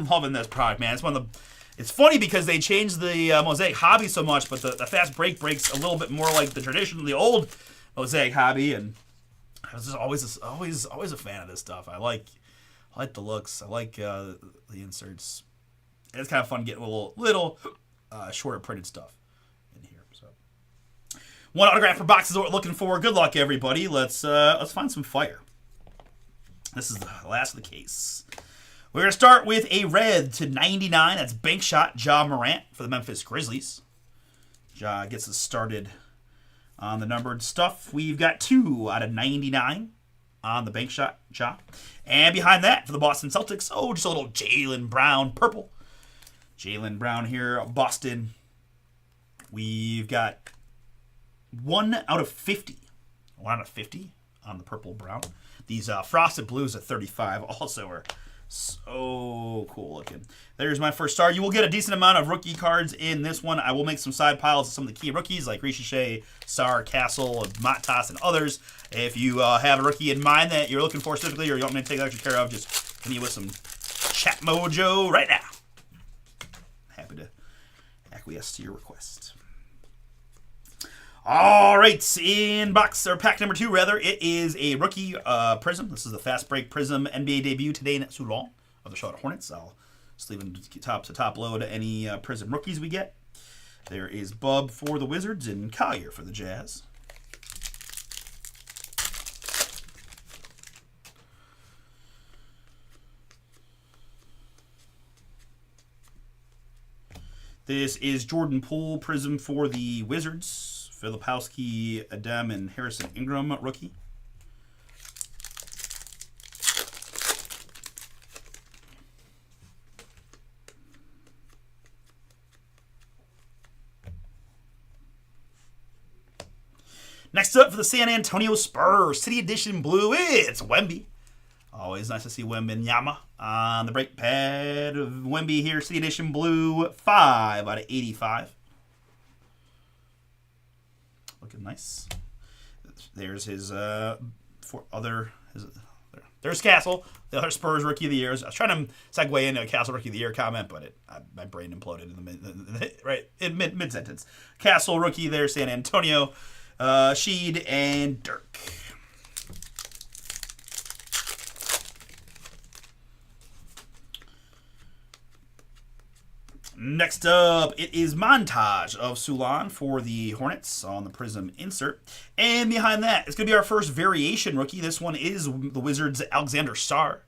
Speaker 1: loving this product, man. It's funny because they changed the Mosaic hobby so much, but the fast break breaks a little bit more like the traditional, the old Mosaic hobby, and I was just always a fan of this stuff. I like the looks. I like the inserts. And it's kind of fun getting a little shorter printed stuff in here. So one autograph per box is what we're looking for. Good luck, everybody. Let's find some fire. This is the last of the case. We're going to start with a red to 99. That's bank shot Ja Morant for the Memphis Grizzlies. Ja gets us started on the numbered stuff. We've got 2 out of 99 on the bank shot Ja. And behind that for the Boston Celtics, just a little Jaylen Brown purple. Jaylen Brown here, Boston. We've got 1 out of 50. 1 out of 50 on the purple brown. These frosted blues at 35 also are so cool looking. There's my first star. You will get a decent amount of rookie cards in this one. I will make some side piles of some of the key rookies like Rishi Shea, Sar, Castle, Matas, and others. If you have a rookie in mind that you're looking for specifically or you want me to take extra care of, just hit me with some chat mojo right now. Happy to acquiesce to your request. All right, in box, or pack number 2, rather, it is a rookie Prism. This is the Fast Break Prism NBA debut today in Soulon of the Charlotte Hornets. I'll just leave them to top load any Prism rookies we get. There is Bub for the Wizards and Collier for the Jazz. This is Jordan Poole Prism for the Wizards. Filipowski, Adem, and Harrison Ingram rookie. Next up for the San Antonio Spurs, City Edition Blue, it's Wemby. Always nice to see Wembanyama on the break pad of Wemby here. City Edition Blue, 5 out of 85. Looking nice. There's his there's Castle, the other Spurs Rookie of the Year. I was trying to segue into a Castle Rookie of the Year comment, but my brain imploded in mid sentence. Castle Rookie there, San Antonio, Sheed, and Dirk. Next up, it is Montage of Soulon for the Hornets on the Prism insert. And behind that, it's going to be our first variation rookie. This one is the Wizards' Alexander Sarr.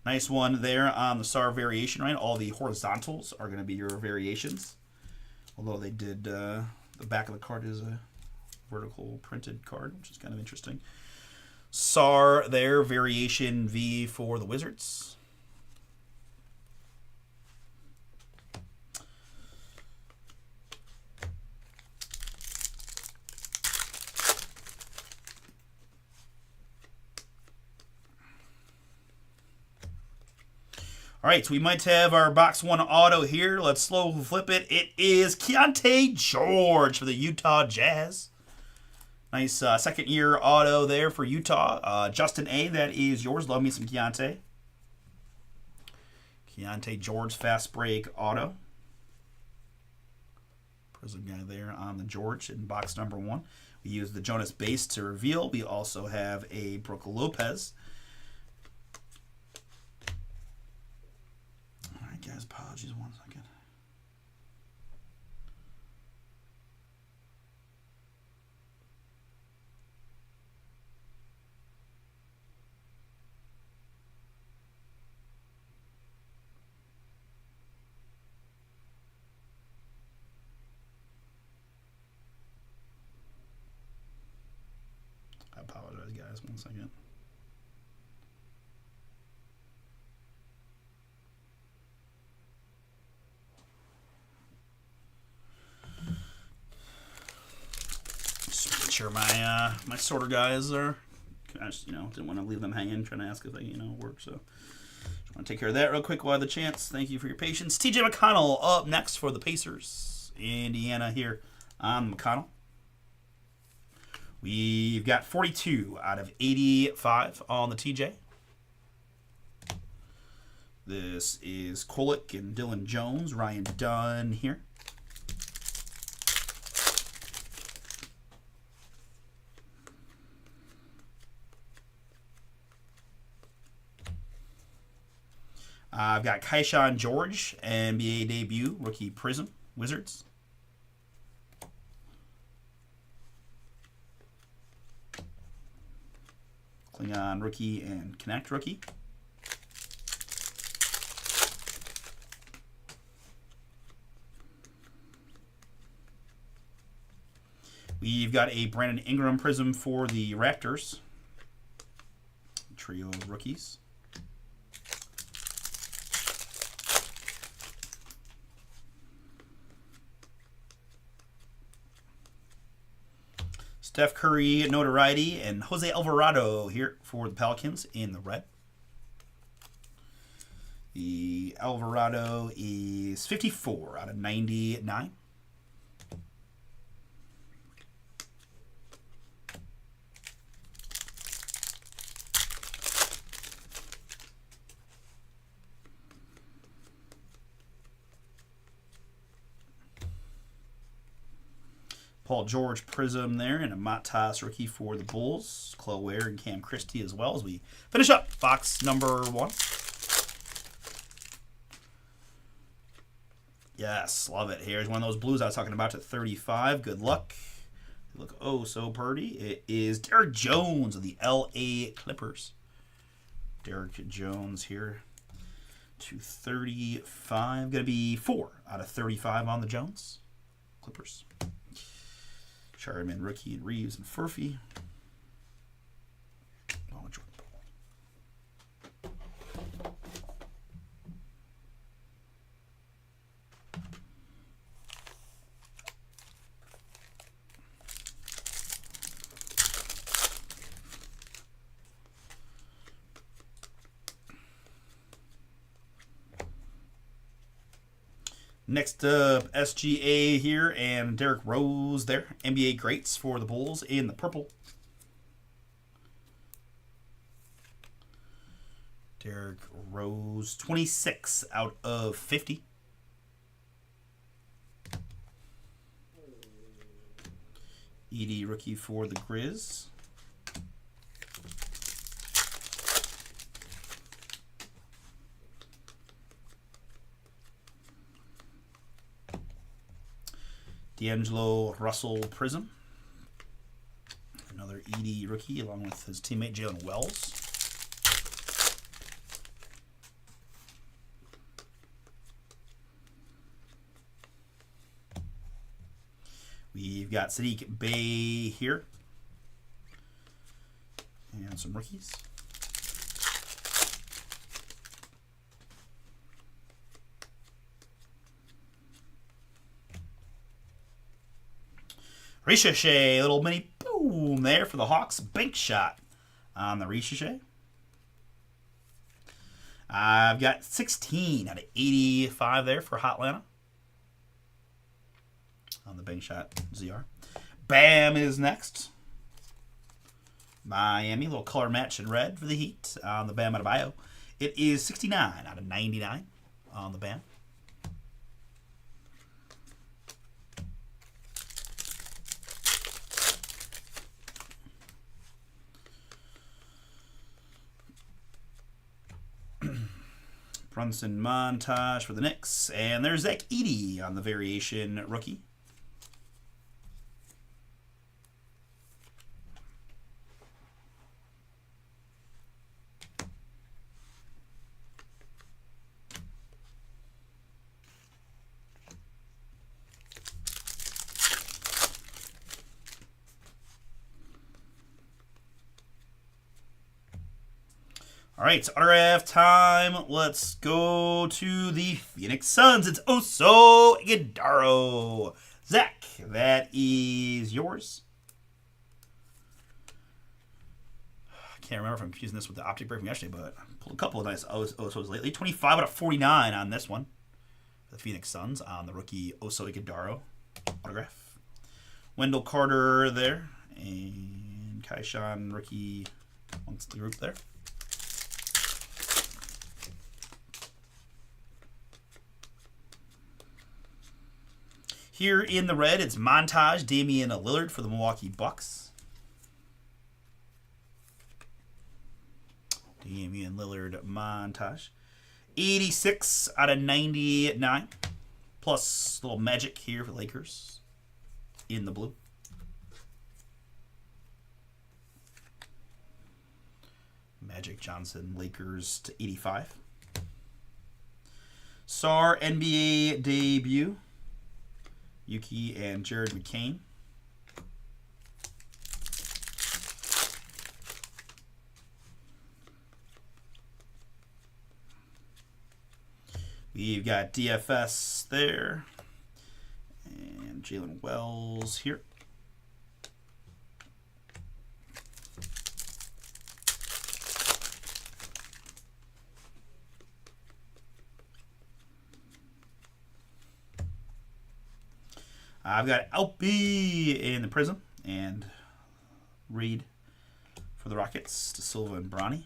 Speaker 1: Nice one there on the Sarr variation, right? All the horizontals are going to be your variations. Although they did, the back of the card is a vertical printed card, which is kind of interesting. Sarr there, variation V for the Wizards. All right, so we might have our box 1 auto here. Let's slow flip it. It is Keontae George for the Utah Jazz. Nice second year auto there for Utah. Justin A, that is yours. Love me some Keontae. Keontae George fast break auto. Prism guy there on the George in box number 1. We use the Jonas base to reveal. We also have a Brooke Lopez. All right, guys, apologies 1 second. I apologize, guys. 1 second. Just making sure my sorter guys are. I just, didn't want to leave them hanging, trying to ask if they, work. So just want to take care of that real quick while I have the chance. Thank you for your patience. TJ McConnell up next for the Pacers. Indiana here on McConnell. We've got 42 out of 85 on the TJ. This is Kolek and Dylan Jones. Ryan Dunn here. I've got Kaishan George, NBA debut, rookie Prism, Wizards. Klingon rookie and Connect rookie. We've got a Brandon Ingram Prism for the Raptors. Trio of rookies. Steph Curry, notoriety, and Jose Alvarado here for the Pelicans in the red. The Alvarado is 54 out of 99. Paul George Prism there, and a Matas rookie for the Bulls. Chloe Ware and Cam Christie as well as we finish up box number 1. Yes, love it. Here's one of those blues I was talking about at 35. Good luck. They look oh so pretty. It is Derek Jones of the LA Clippers. Derek Jones here to 35. Going to be 4 out of 35 on the Jones. Clippers. Charman, rookie, and Reeves, and Furphy. Oh, Jordan Poole. Next up, SGA here and Derrick Rose there. NBA greats for the Bulls in the purple. Derrick Rose, 26 out of 50. ED rookie for the Grizz. D'Angelo Russell Prism. Another ED rookie along with his teammate Jalen Wells. We've got Sadiq Bey here. And some rookies. Ricochet, little mini boom there for the Hawks. Bank shot on the Ricochet. I've got 16 out of 85 there for Hotlanta. On the bank shot ZR. Bam is next. Miami, a little color match in red for the Heat on the Bam Adebayo. It is 69 out of 99 on the Bam. Brunson montage for the Knicks. And there's Zach Edey on the variation rookie. All right, autograph time. Let's go to the Phoenix Suns. It's Oso Ighodaro. Zach, that is yours. I can't remember if I'm confusing this with the optic break from yesterday, but I pulled a couple of nice Osos lately. 25 out of 49 on this one. The Phoenix Suns on the rookie Oso Ighodaro autograph. Wendell Carter there. And Kaishan rookie amongst the group there. Here in the red, it's montage Damian Lillard for the Milwaukee Bucks. Damian Lillard montage. 86 out of 99. Plus a little magic here for the Lakers in the blue. Magic Johnson, Lakers to 85. SAR NBA debut. Yuki and Jared McCain. We've got DFS there. And Jalen Wells here. I've got Alpi in the Prism and Reed for the Rockets to Silva and Bronny.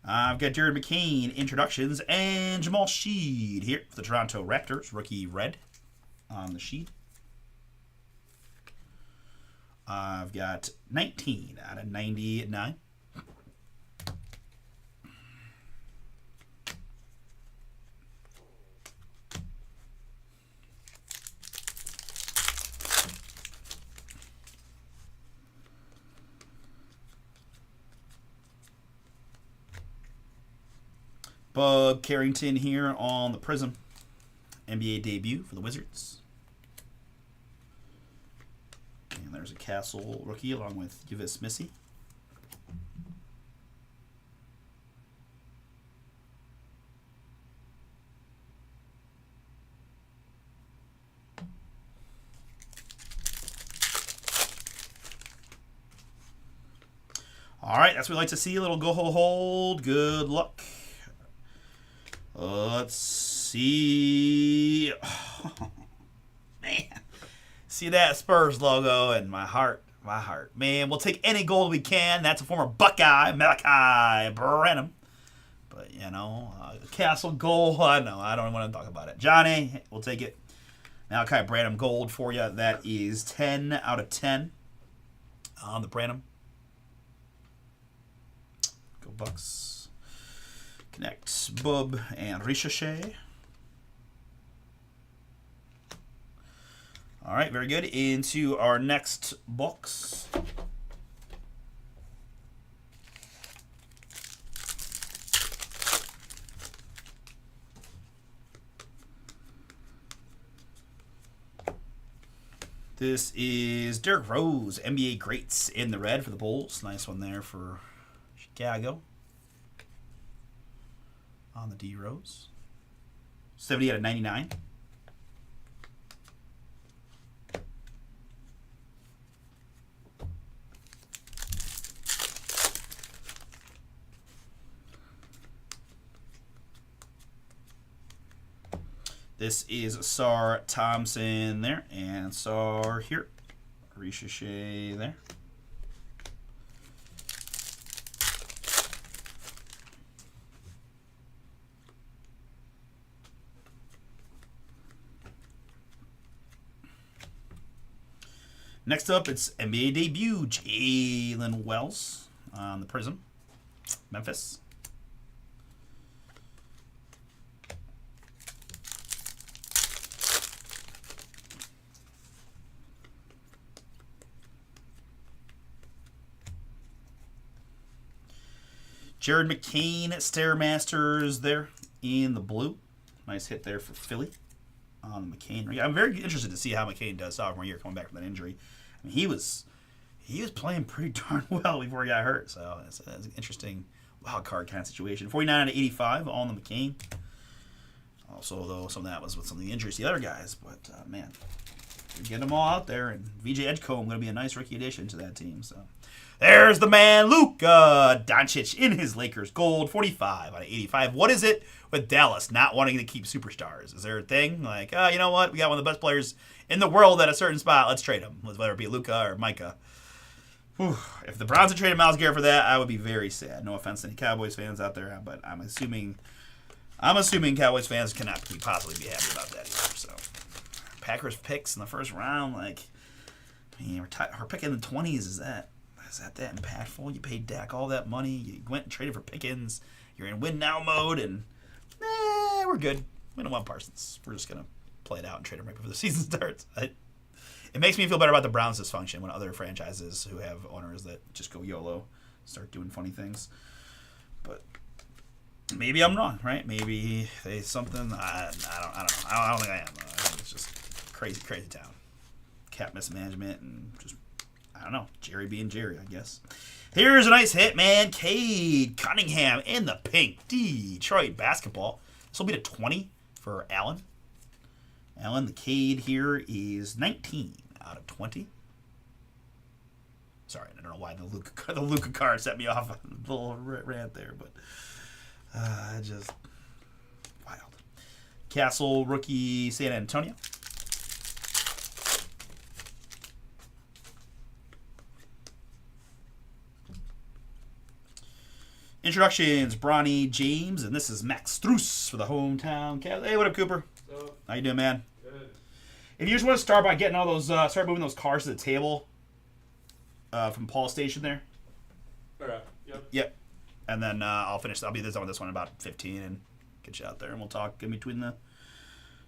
Speaker 1: I've got Jared McCain introductions and Jamal Sheed here for the Toronto Raptors, rookie red on the sheet. I've got 19 out of 99. Bub Carrington here on the Prism. NBA debut for the Wizards. And there's a Castle rookie along with Uvis Missy. All right, that's what we like to see. A little go hold. Good luck. Let's see. Oh, man. See that Spurs logo and my heart. Man, we'll take any gold we can. That's a former Buckeye, Malachi Branham. But, you know, Castle gold. I know. I don't want to talk about it. Johnny, we'll take it. Malachi Branham gold for you. That is 10 out of 10 on the Branham. Go Bucks. Connect Bub and Ricochet. All right, very good. Into our next box. This is Derrick Rose, NBA Greats in the red for the Bulls. Nice one there for Chicago. On the D Rose. 70 out of 99. This is Sar Thompson there, and Sar here. Ricochet there. Next up, it's NBA debut, Jalen Wells on the Prism, Memphis. Jared McCain, Stairmasters there in the blue. Nice hit there for Philly on McCain. I'm very interested to see how McCain does sophomore year coming back from that injury. I mean, he was playing pretty darn well before he got hurt, so it's an interesting wild card kind of situation. 49 out of 85 all on the McCain. Also, though, some of that was with some of the injuries to the other guys, but man, we're getting them all out there, and VJ Edgecombe going to be a nice rookie addition to that team. So there's the man, Luka Doncic in his Lakers gold, 45 out of 85. What is it with Dallas not wanting to keep superstars? Is there a thing like, you know what, we got one of the best players in the world at a certain spot, let's trade him, whether it be Luka or Micah? Whew. If the Browns had traded Myles Garrett for that, I would be very sad. No offense to any Cowboys fans out there, but I'm assuming Cowboys fans cannot possibly be happy about that either. So Packers picks in the first round, like, I mean, we're picking in the 20s. Is that impactful? You paid Dak all that money. You went and traded for Pickens. You're in win now mode, and we're good. We don't want Parsons. We're just gonna play it out and trade him right before the season starts. It makes me feel better about the Browns' dysfunction when other franchises who have owners that just go YOLO start doing funny things. But maybe I'm wrong, right? Maybe they something. I don't know. I don't think I am. I think it's just crazy town. Cap mismanagement and just, I don't know, Jerry being Jerry, I guess. Here's a nice hit, man. Cade Cunningham in the pink. Detroit basketball. This will be to 20 for Allen. Allen, the Cade here is 19 out of 20. Sorry, I don't know why the Luka card set me off on a little rant there, but just wild. Castle rookie San Antonio. Introductions, Bronny James, and this is Max Strus for the hometown Cavs. Hey, what up, Cooper?
Speaker 2: So,
Speaker 1: how you doing, man?
Speaker 2: good.
Speaker 1: If you just want to start by getting all those, start moving those cars to the table from Paul's station there.
Speaker 2: All right. Yep.
Speaker 1: Yep. And then I'll finish. I'll be done with this one in about 15 and get you out there, and we'll talk in between the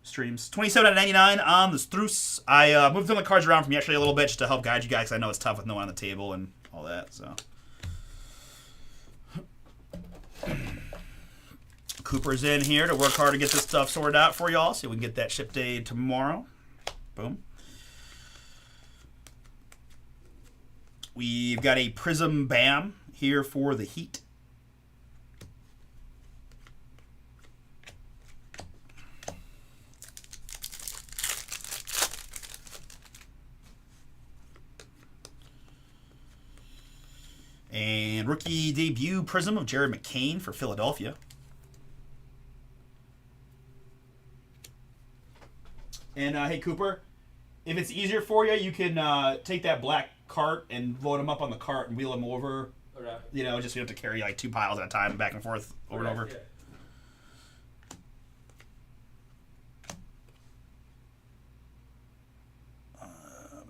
Speaker 1: streams. 27 out of 99 on the Strus. I moved some of the cards around from yesterday a little bit just to help guide you guys, because I know it's tough with no one on the table and all that, so. Cooper's in here to work hard to get this stuff sorted out for y'all, so we can get that ship day tomorrow. Boom. We've got a Prism Bam here for the Heat. And rookie debut Prism of Jared McCain for Philadelphia. And hey, Cooper, if it's easier for you, you can take that black cart and load them up on the cart and wheel them over.
Speaker 2: Okay.
Speaker 1: You know, just you have to carry like 2 piles at a time, back and forth, over and over.
Speaker 2: Yeah.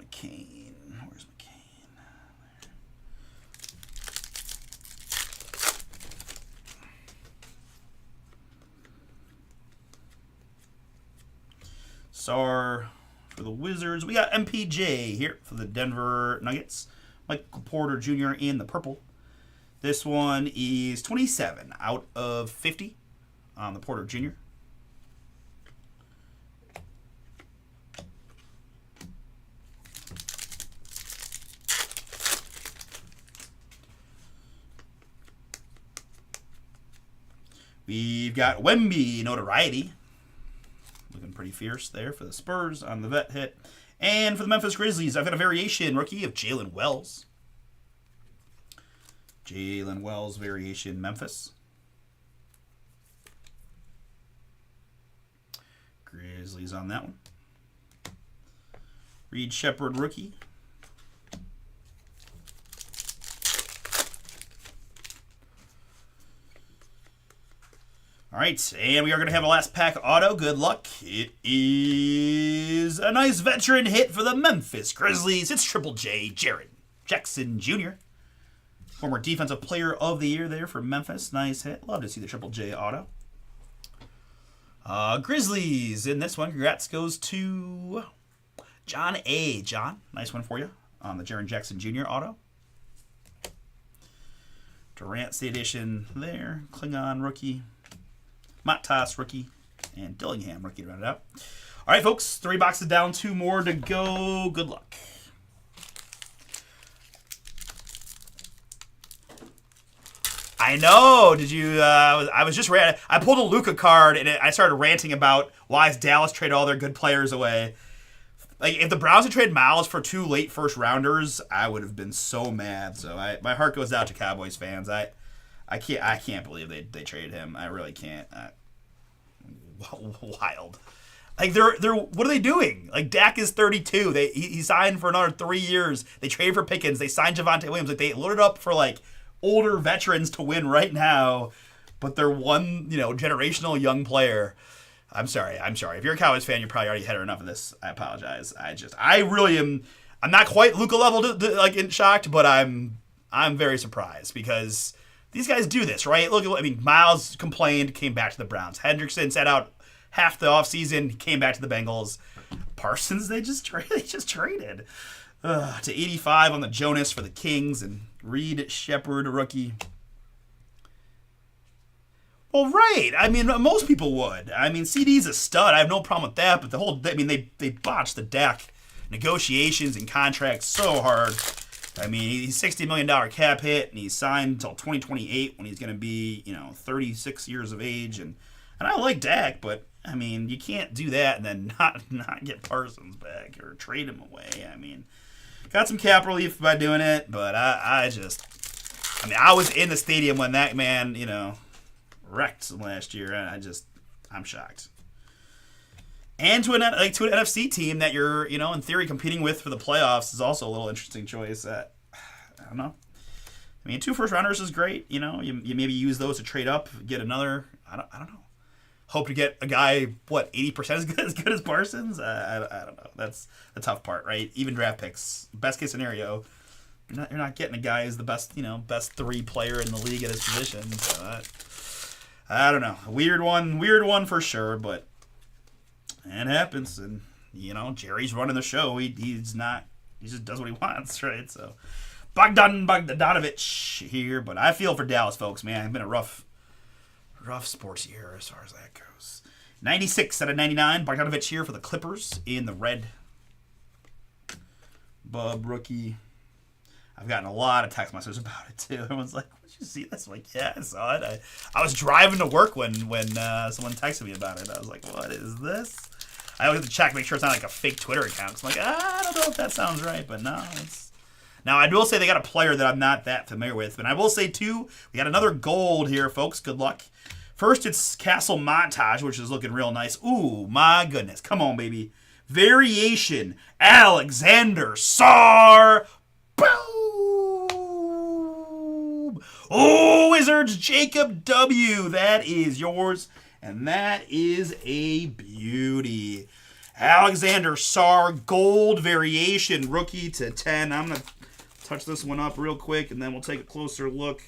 Speaker 1: McCain. Where's McCain? Sar for the Wizards. We got MPJ here for the Denver Nuggets. Michael Porter Jr. in the purple. This one is 27 out of 50 on the Porter Jr. We've got Wemby notoriety. Looking pretty fierce there for the Spurs on the vet hit. And for the Memphis Grizzlies, I've got a variation rookie of Jalen Wells. Jalen Wells variation Memphis. Grizzlies on that one. Reed Shepherd rookie. All right, and we are going to have a last pack auto. Good luck. It is a nice veteran hit for the Memphis Grizzlies. It's Triple J, Jaren Jackson Jr. Former Defensive Player of the Year there for Memphis. Nice hit. Love to see the Triple J auto. Grizzlies in this one. Congrats goes to John A. John, nice one for you on the Jaren Jackson Jr. auto. Durant's the addition there. Klingon rookie. Matas rookie. And Dillingham rookie to round it out. All right, folks. 3 boxes down. 2 more to go. Good luck. I know. Did you? I was just I pulled a Luka card and I started ranting about why is Dallas trade all their good players away. Like if the Browns had traded Miles for 2 late first rounders, I would have been so mad. So my heart goes out to Cowboys fans. I can't believe they traded him. I really can't. Wild. Like they're what are they doing? Like Dak is 32. He signed for another 3 years. They traded for Pickens. They signed Javonte Williams. Like they loaded up for like older veterans to win right now, but they're one, generational young player. I'm sorry. If you're a Cowboys fan, you're probably already had enough of this. I apologize. I really am. I'm not quite Luka level in shocked, but I'm very surprised because these guys do this, right? Miles complained, came back to the Browns. Hendrickson sat out half the offseason, came back to the Bengals. Parsons, they just traded. To 85 on the Jonas for the Kings, and Reed Shepherd, rookie. Well, right. Most people would. CD's a stud. I have no problem with that, but they botched the Dak negotiations and contracts so hard. He's $60 million cap hit, and he's signed until 2028 when he's going to be, 36 years of age. And I like Dak, but, you can't do that and then not get Parsons back or trade him away. Got some cap relief by doing it, but I was in the stadium when that man, wrecked last year, and I'm shocked. And to an NFC team that you're, in theory competing with for the playoffs is also a little interesting choice. I don't know. 2 first rounders is great. You maybe use those to trade up, get another. I don't know. Hope to get a guy 80% as good as Parsons. I don't know. That's the tough part, right? Even draft picks, best case scenario, you're not getting a guy who's the best 3 player in the league at his position. So I don't know. Weird one for sure, but it happens. And Jerry's running the show. He just does what he wants, right? So Bogdanovich here, but I feel for Dallas folks, man. It's been a rough sports year as far as that goes. 96 out of 99. Bogdanovich here for the Clippers in the red. Bub rookie. I've gotten a lot of text messages about it too. Everyone's like, "Did you see this?" I'm like, yeah, I saw it. I was driving to work when someone texted me about it. I was like, what is this? I always have to check, make sure it's not like a fake Twitter account. 'Cause I'm like, I don't know if that sounds right, but no, it's. Now, I will say they got a player that I'm not that familiar with. And I will say, too, we got another gold here, folks. Good luck. First, it's Castle Montage, which is looking real nice. Ooh, my goodness. Come on, baby. Variation. Alexander Sarr. Boom. Oh, Wizards. Jacob W. That is yours. And that is a beauty. Alexander Sarr, gold variation, rookie to 10. I'm going to touch this one up real quick, and then we'll take a closer look.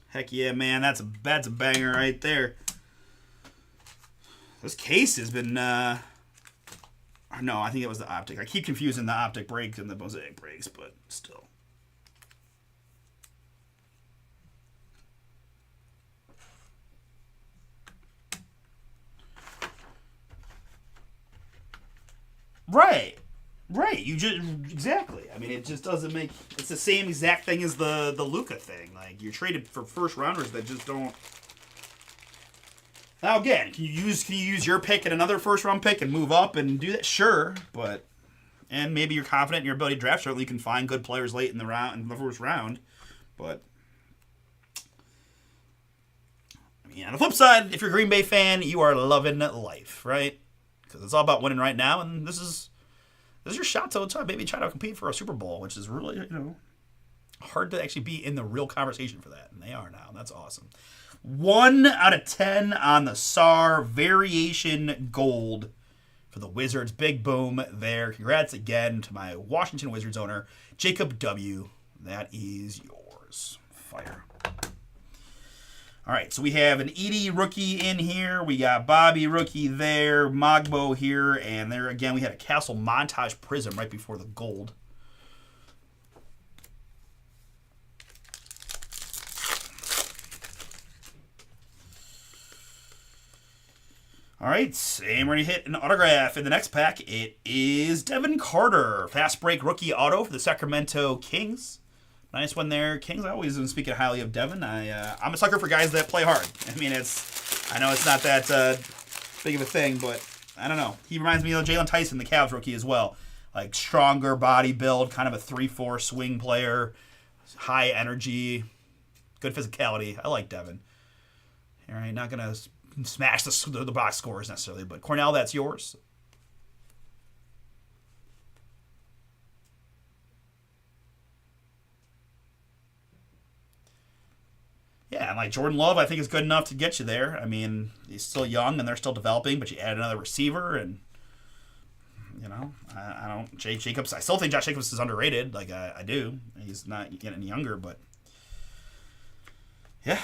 Speaker 1: Heck yeah, man. That's a banger right there. This case has been... no, I think it was the optic. I keep confusing the optic breaks and the mosaic breaks, but still. Right. You just exactly. It just doesn't make. It's the same exact thing as the Luka thing. Like you're traded for first rounders that just don't. Now again, can you use your pick and another first round pick and move up and do that? Sure, but and maybe you're confident in your ability to draft. Certainly, you can find good players late in the first round, but. on the flip side, if you're a Green Bay fan, you are loving life, right? Because it's all about winning right now, and this is your shot to maybe try to compete for a Super Bowl, which is really hard to actually be in the real conversation for that, and they are now. And that's awesome. 1 out of 10 on the SAR variation gold for the Wizards. Big boom there. Congrats again to my Washington Wizards owner, Jacob W. That is yours. Fire. All right, so we have an Edie rookie in here. We got Bobby rookie there, Mogbo here, and there again we had a Castle Montage Prism right before the gold. All right, and we're going to hit an autograph in the next pack. It is Devin Carter, fast break rookie auto for the Sacramento Kings. Nice one there, Kings. I always am speaking highly of Devin. I'm a sucker for guys that play hard. I mean, I know it's not that big of a thing, but I don't know. He reminds me of Jalen Tyson, the Cavs rookie as well. Like stronger body build, kind of a 3-4 swing player, high energy, good physicality. I like Devin. All right, not gonna smash the box scores necessarily, but Cornell, that's yours. Yeah, and like Jordan Love, I think is good enough to get you there. I mean, he's still young and they're still developing, but you add another receiver, and I don't. Jay Jacobs. I still think Josh Jacobs is underrated. Like I do. He's not getting any younger, but. Yeah,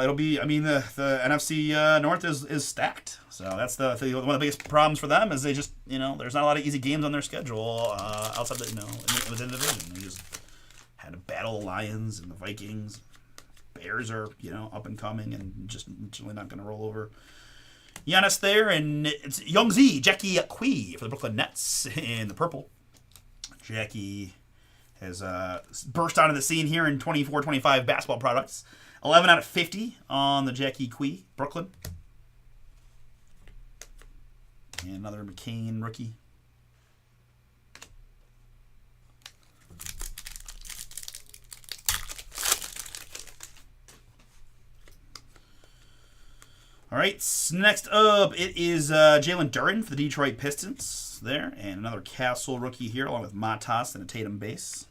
Speaker 1: it'll be. I mean, the NFC North is stacked, so that's one of the biggest problems for them is they just there's not a lot of easy games on their schedule outside within the division. They just had to battle the Lions and the Vikings. Bears are up and coming and just really not going to roll over. Giannis there, and it's Young Z Jackie Quee for the Brooklyn Nets in the purple. Jackie has burst onto the scene here in 24-25 basketball products. 11 out of 50 on the Jackie Quee, Brooklyn. And another McCain rookie. All right, next up, it is Jalen Duren for the Detroit Pistons there. And another Castle rookie here, along with Matas and a Tatum base.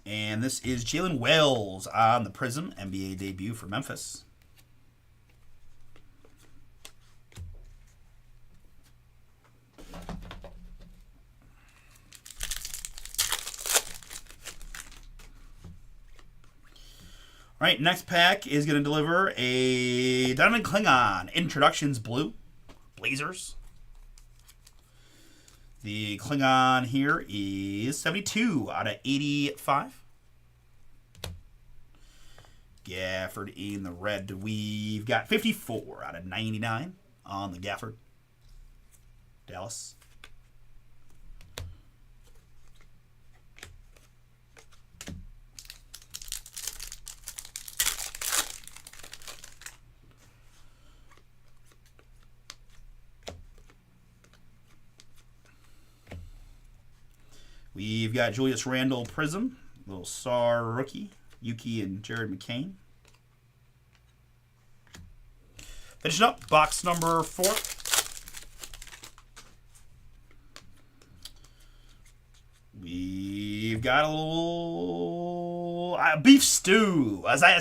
Speaker 1: And this is Jalen Wells on the Prism, NBA debut for Memphis. All right, next pack is going to deliver a Donovan Klingon Introductions Blue Blazers. The Klingon here is 72 out of 85. Gafford in the red. We've got 54 out of 99 on the Gafford. Dallas. We've got Julius Randle Prism, little SAR rookie, Yuki and Jared McCain. Finishing up, box number 4. We've got a little beef stew. Isaiah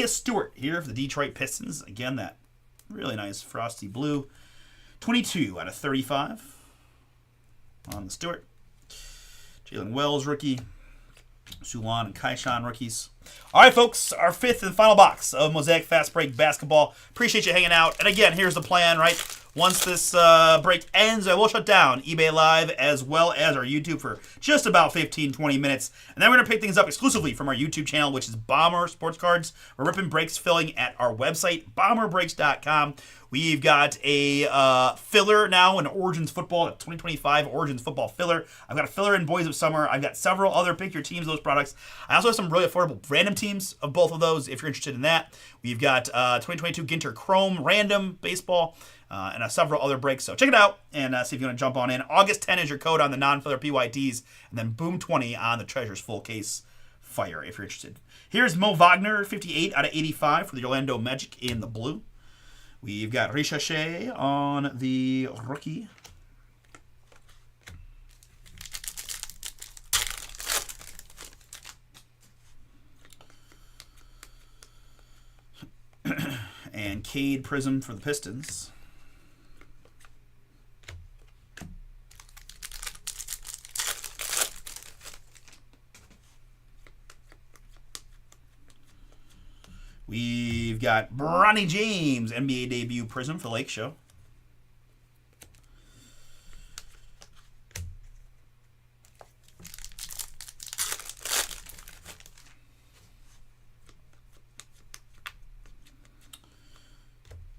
Speaker 1: Stewart here for the Detroit Pistons. Again, that really nice frosty blue. 22 out of 35 on the Stewart. Jalen Wells rookie. Sulan and Kaishan rookies. All right, folks, our 5th and final box of Mosaic Fast Break Basketball. Appreciate you hanging out. And again, here's the plan, right? Once this break ends, I will shut down eBay Live as well as our YouTube for just about 15-20 minutes. And then we're going to pick things up exclusively from our YouTube channel, which is Bomber Sports Cards. We're ripping breaks filling at our website, bomberbreaks.com. We've got a filler now in Origins Football, a 2025 Origins Football filler. I've got a filler in Boys of Summer. I've got several other pick your teams, those products. I also have some really affordable random teams of both of those if you're interested in that. We've got 2022 Ginter Chrome Random Baseball. and several other breaks. So check it out and see if you want to jump on in. August 10 is your code on the non-filler PYTs, and then Boom 20 on the Treasures full case fire if you're interested. Here's Mo Wagner, 58 out of 85 for the Orlando Magic in the blue. We've got Ricochet on the rookie. And Cade Prism for the Pistons. We've got Bronny James, NBA debut Prism for Lake Show.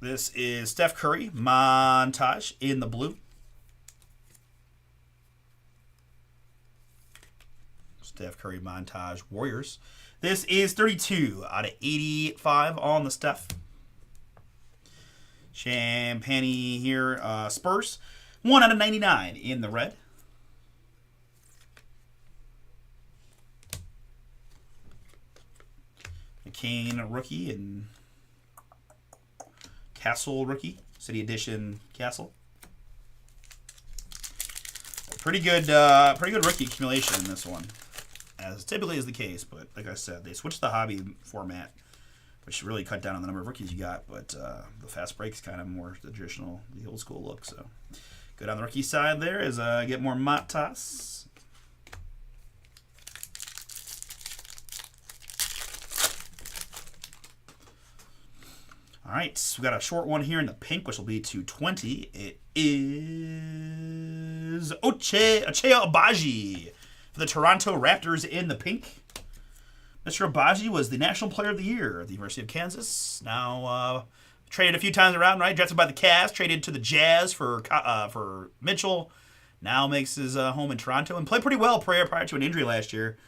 Speaker 1: This is Steph Curry, montage in the blue. Steph Curry, montage, Warriors. This is 32 out of 85 on the Steph. Champagne here, Spurs. 1 out of 99 in the red. McCain, rookie, and Castle rookie, City Edition Castle. Pretty good rookie accumulation in this one, as typically is the case. But like I said, they switched the hobby format, which really cut down on the number of rookies you got. But the fast break's kind of more the traditional, the old school look. So good on the rookie side there as get more Matas. All right, we got a short one here in the pink, which will be 220. It is Ochai Agbaji for the Toronto Raptors in the pink. Mr. Agbaji was the National Player of the Year at the University of Kansas. Now traded a few times around, right? Drafted by the Cavs, traded to the Jazz for Mitchell. Now makes his home in Toronto and played pretty well prior to an injury last year.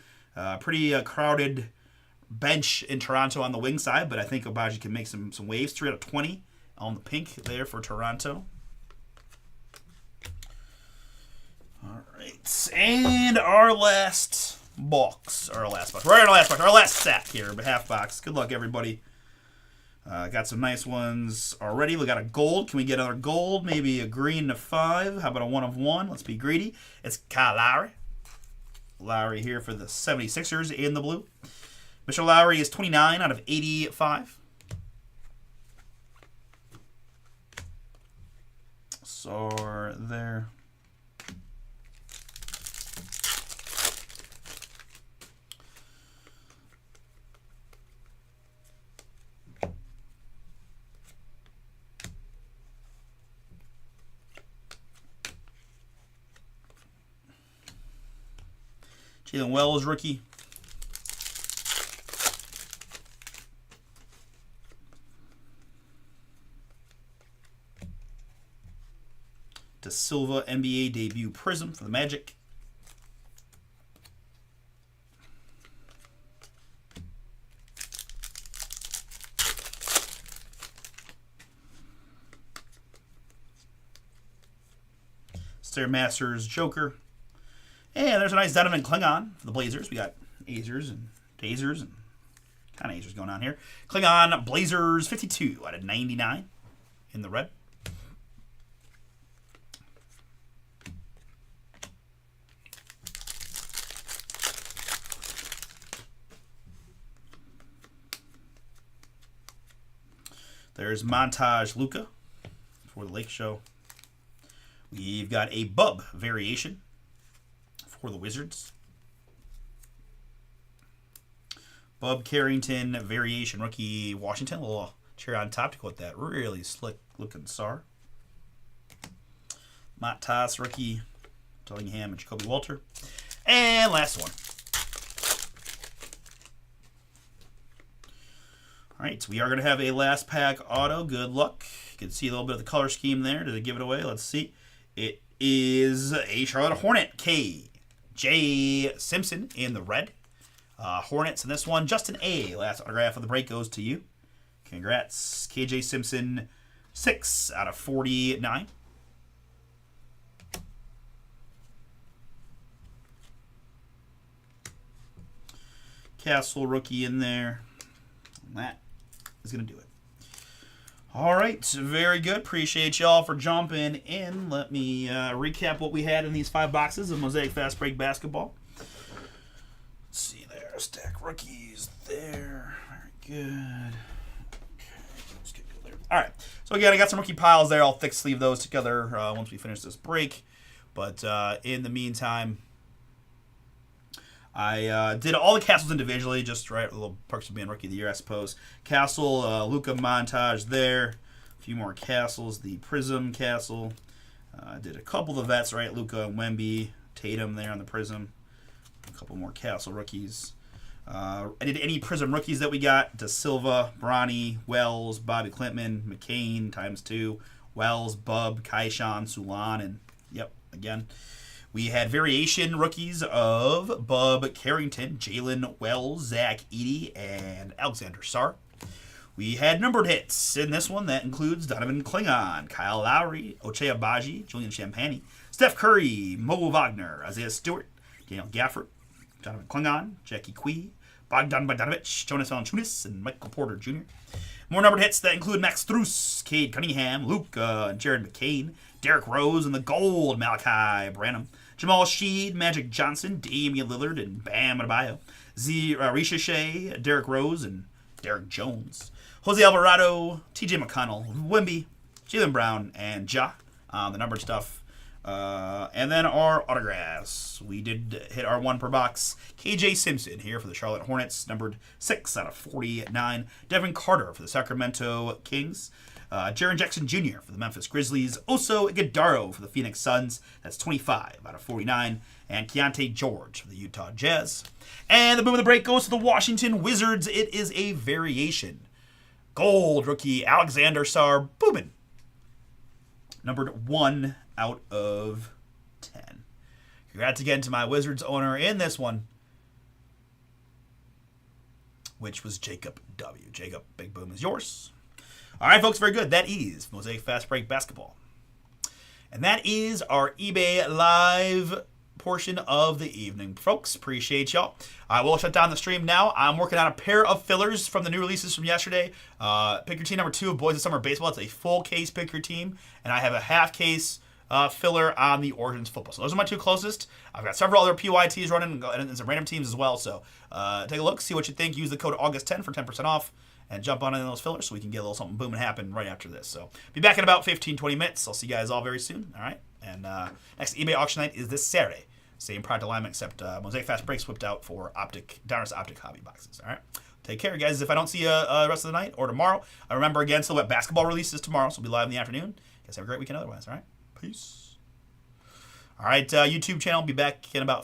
Speaker 1: Pretty crowded bench in Toronto on the wing side, but I think Agbaji can make some waves. 3 out of 20 on the pink there for Toronto. All right, and our last box. Our last stack here, half box. Good luck, everybody. Got some nice ones already. We got a gold. Can we get another gold? Maybe a green to 5. How about a 1 of 1? Let's be greedy. It's Kyle Lowry. Lowry here for the 76ers in the blue. Mr. Lowry is 29 out of 85. So there. Jalen Wells, rookie. De Silva, NBA debut Prism for the Magic. Stairmasters Joker. And there's a nice Donovan Klingon for the Blazers. We got Azers and Dazers and kind of Azers going on here. Klingon Blazers 52 out of 99 in the red. There's Montage Luka for the Lake Show. We've got a Bub variation for the Wizards. Bub Carrington variation rookie Washington. A little cherry on top to go with that really slick looking star. Matas rookie Dillingham and Jacoby Walter. And last one. All right, we are going to have a last pack auto. Good luck. You can see a little bit of the color scheme there. Did it give it away? Let's see. It is a Charlotte Hornet K.J. Simpson in the red. Hornets in this one. Justin A. Last autograph of the break goes to you. Congrats. K.J. Simpson, 6 out of 49. Castle rookie in there. And that is going to do it. All right, very good. Appreciate y'all for jumping in. Let me recap what we had in these 5 boxes of Mosaic Fast Break Basketball. Let's see there. Stack rookies there. Very good. Okay, let's get there. All right. So again, I got some rookie piles there. I'll thick sleeve those together once we finish this break. But in the meantime, I did all the castles individually, just right, a little perks of being rookie of the year, I suppose. Castle, Luca montage there. A few more castles. The Prism castle. I did a couple of the vets, right? Luca and Wemby, Tatum there on the Prism. A couple more castle rookies. I did any Prism rookies that we got. Da Silva, Bronny, Wells, Bobby Klintman, McCain ×2, Wells, Bub, Kaishan, Sulan, and yep, again. We had variation rookies of Bub Carrington, Jalen Wells, Zach Edey, and Alexander Sarr. We had numbered hits in this one. That includes Donovan Klingon, Kyle Lowry, Ochai Agbaji, Julian Champagny, Steph Curry, Mo Wagner, Isaiah Stewart, Daniel Gafford, Donovan Klingon, Jackie Quee, Bogdan Bogdanovic, Jonas Valanciunas, and Michael Porter Jr. More numbered hits that include Max Strus, Cade Cunningham, Luka, and Jared McCain, Derrick Rose, and the gold Malachi Branham, Jamal Sheed, Magic Johnson, Damian Lillard, and Bam Adebayo, Risha Shea, Derrick Rose, and Derrick Jones, Jose Alvarado, TJ McConnell, Wemby, Jaylen Brown, and Ja. The numbered stuff. And then our autographs. We did hit our 1 per box. KJ Simpson here for the Charlotte Hornets, numbered 6 out of 49. Devin Carter for the Sacramento Kings. Jaren Jackson Jr. for the Memphis Grizzlies. Oso Iguodala for the Phoenix Suns. That's 25 out of 49. And Keontae George for the Utah Jazz. And the boom of the break goes to the Washington Wizards. It is a variation. Gold rookie Alexander Sarr Boobin. Numbered 1 out of 10. Congrats again to my Wizards owner in this one, which was Jacob W. Jacob, big boom is yours. All right, folks, very good. That is Mosaic Fast Break Basketball. And that is our eBay Live portion of the evening. Folks, appreciate y'all. I will shut down the stream now. I'm working on a pair of fillers from the new releases from yesterday. Pick Your Team number 2 of Boys of Summer Baseball. It's a full case Pick Your Team. And I have a half case filler on the Origins Football. So those are my 2 closest. I've got several other PYTs running and some random teams as well. So take a look, see what you think. Use the code August10 for 10% off. And jump on in those fillers so we can get a little something booming happen right after this. So be back in about 15-20 minutes. I'll see you guys all very soon. All right. And next eBay auction night is this Saturday. Same product alignment except Mosaic Fast Breaks whipped out for Donruss Optic hobby boxes. All right. Take care, guys. If I don't see you the rest of the night or tomorrow, I remember again, Silhouette Basketball releases tomorrow, so we'll be live in the afternoon. Guys, have a great weekend otherwise. All right. Peace. All right. YouTube channel. Be back in about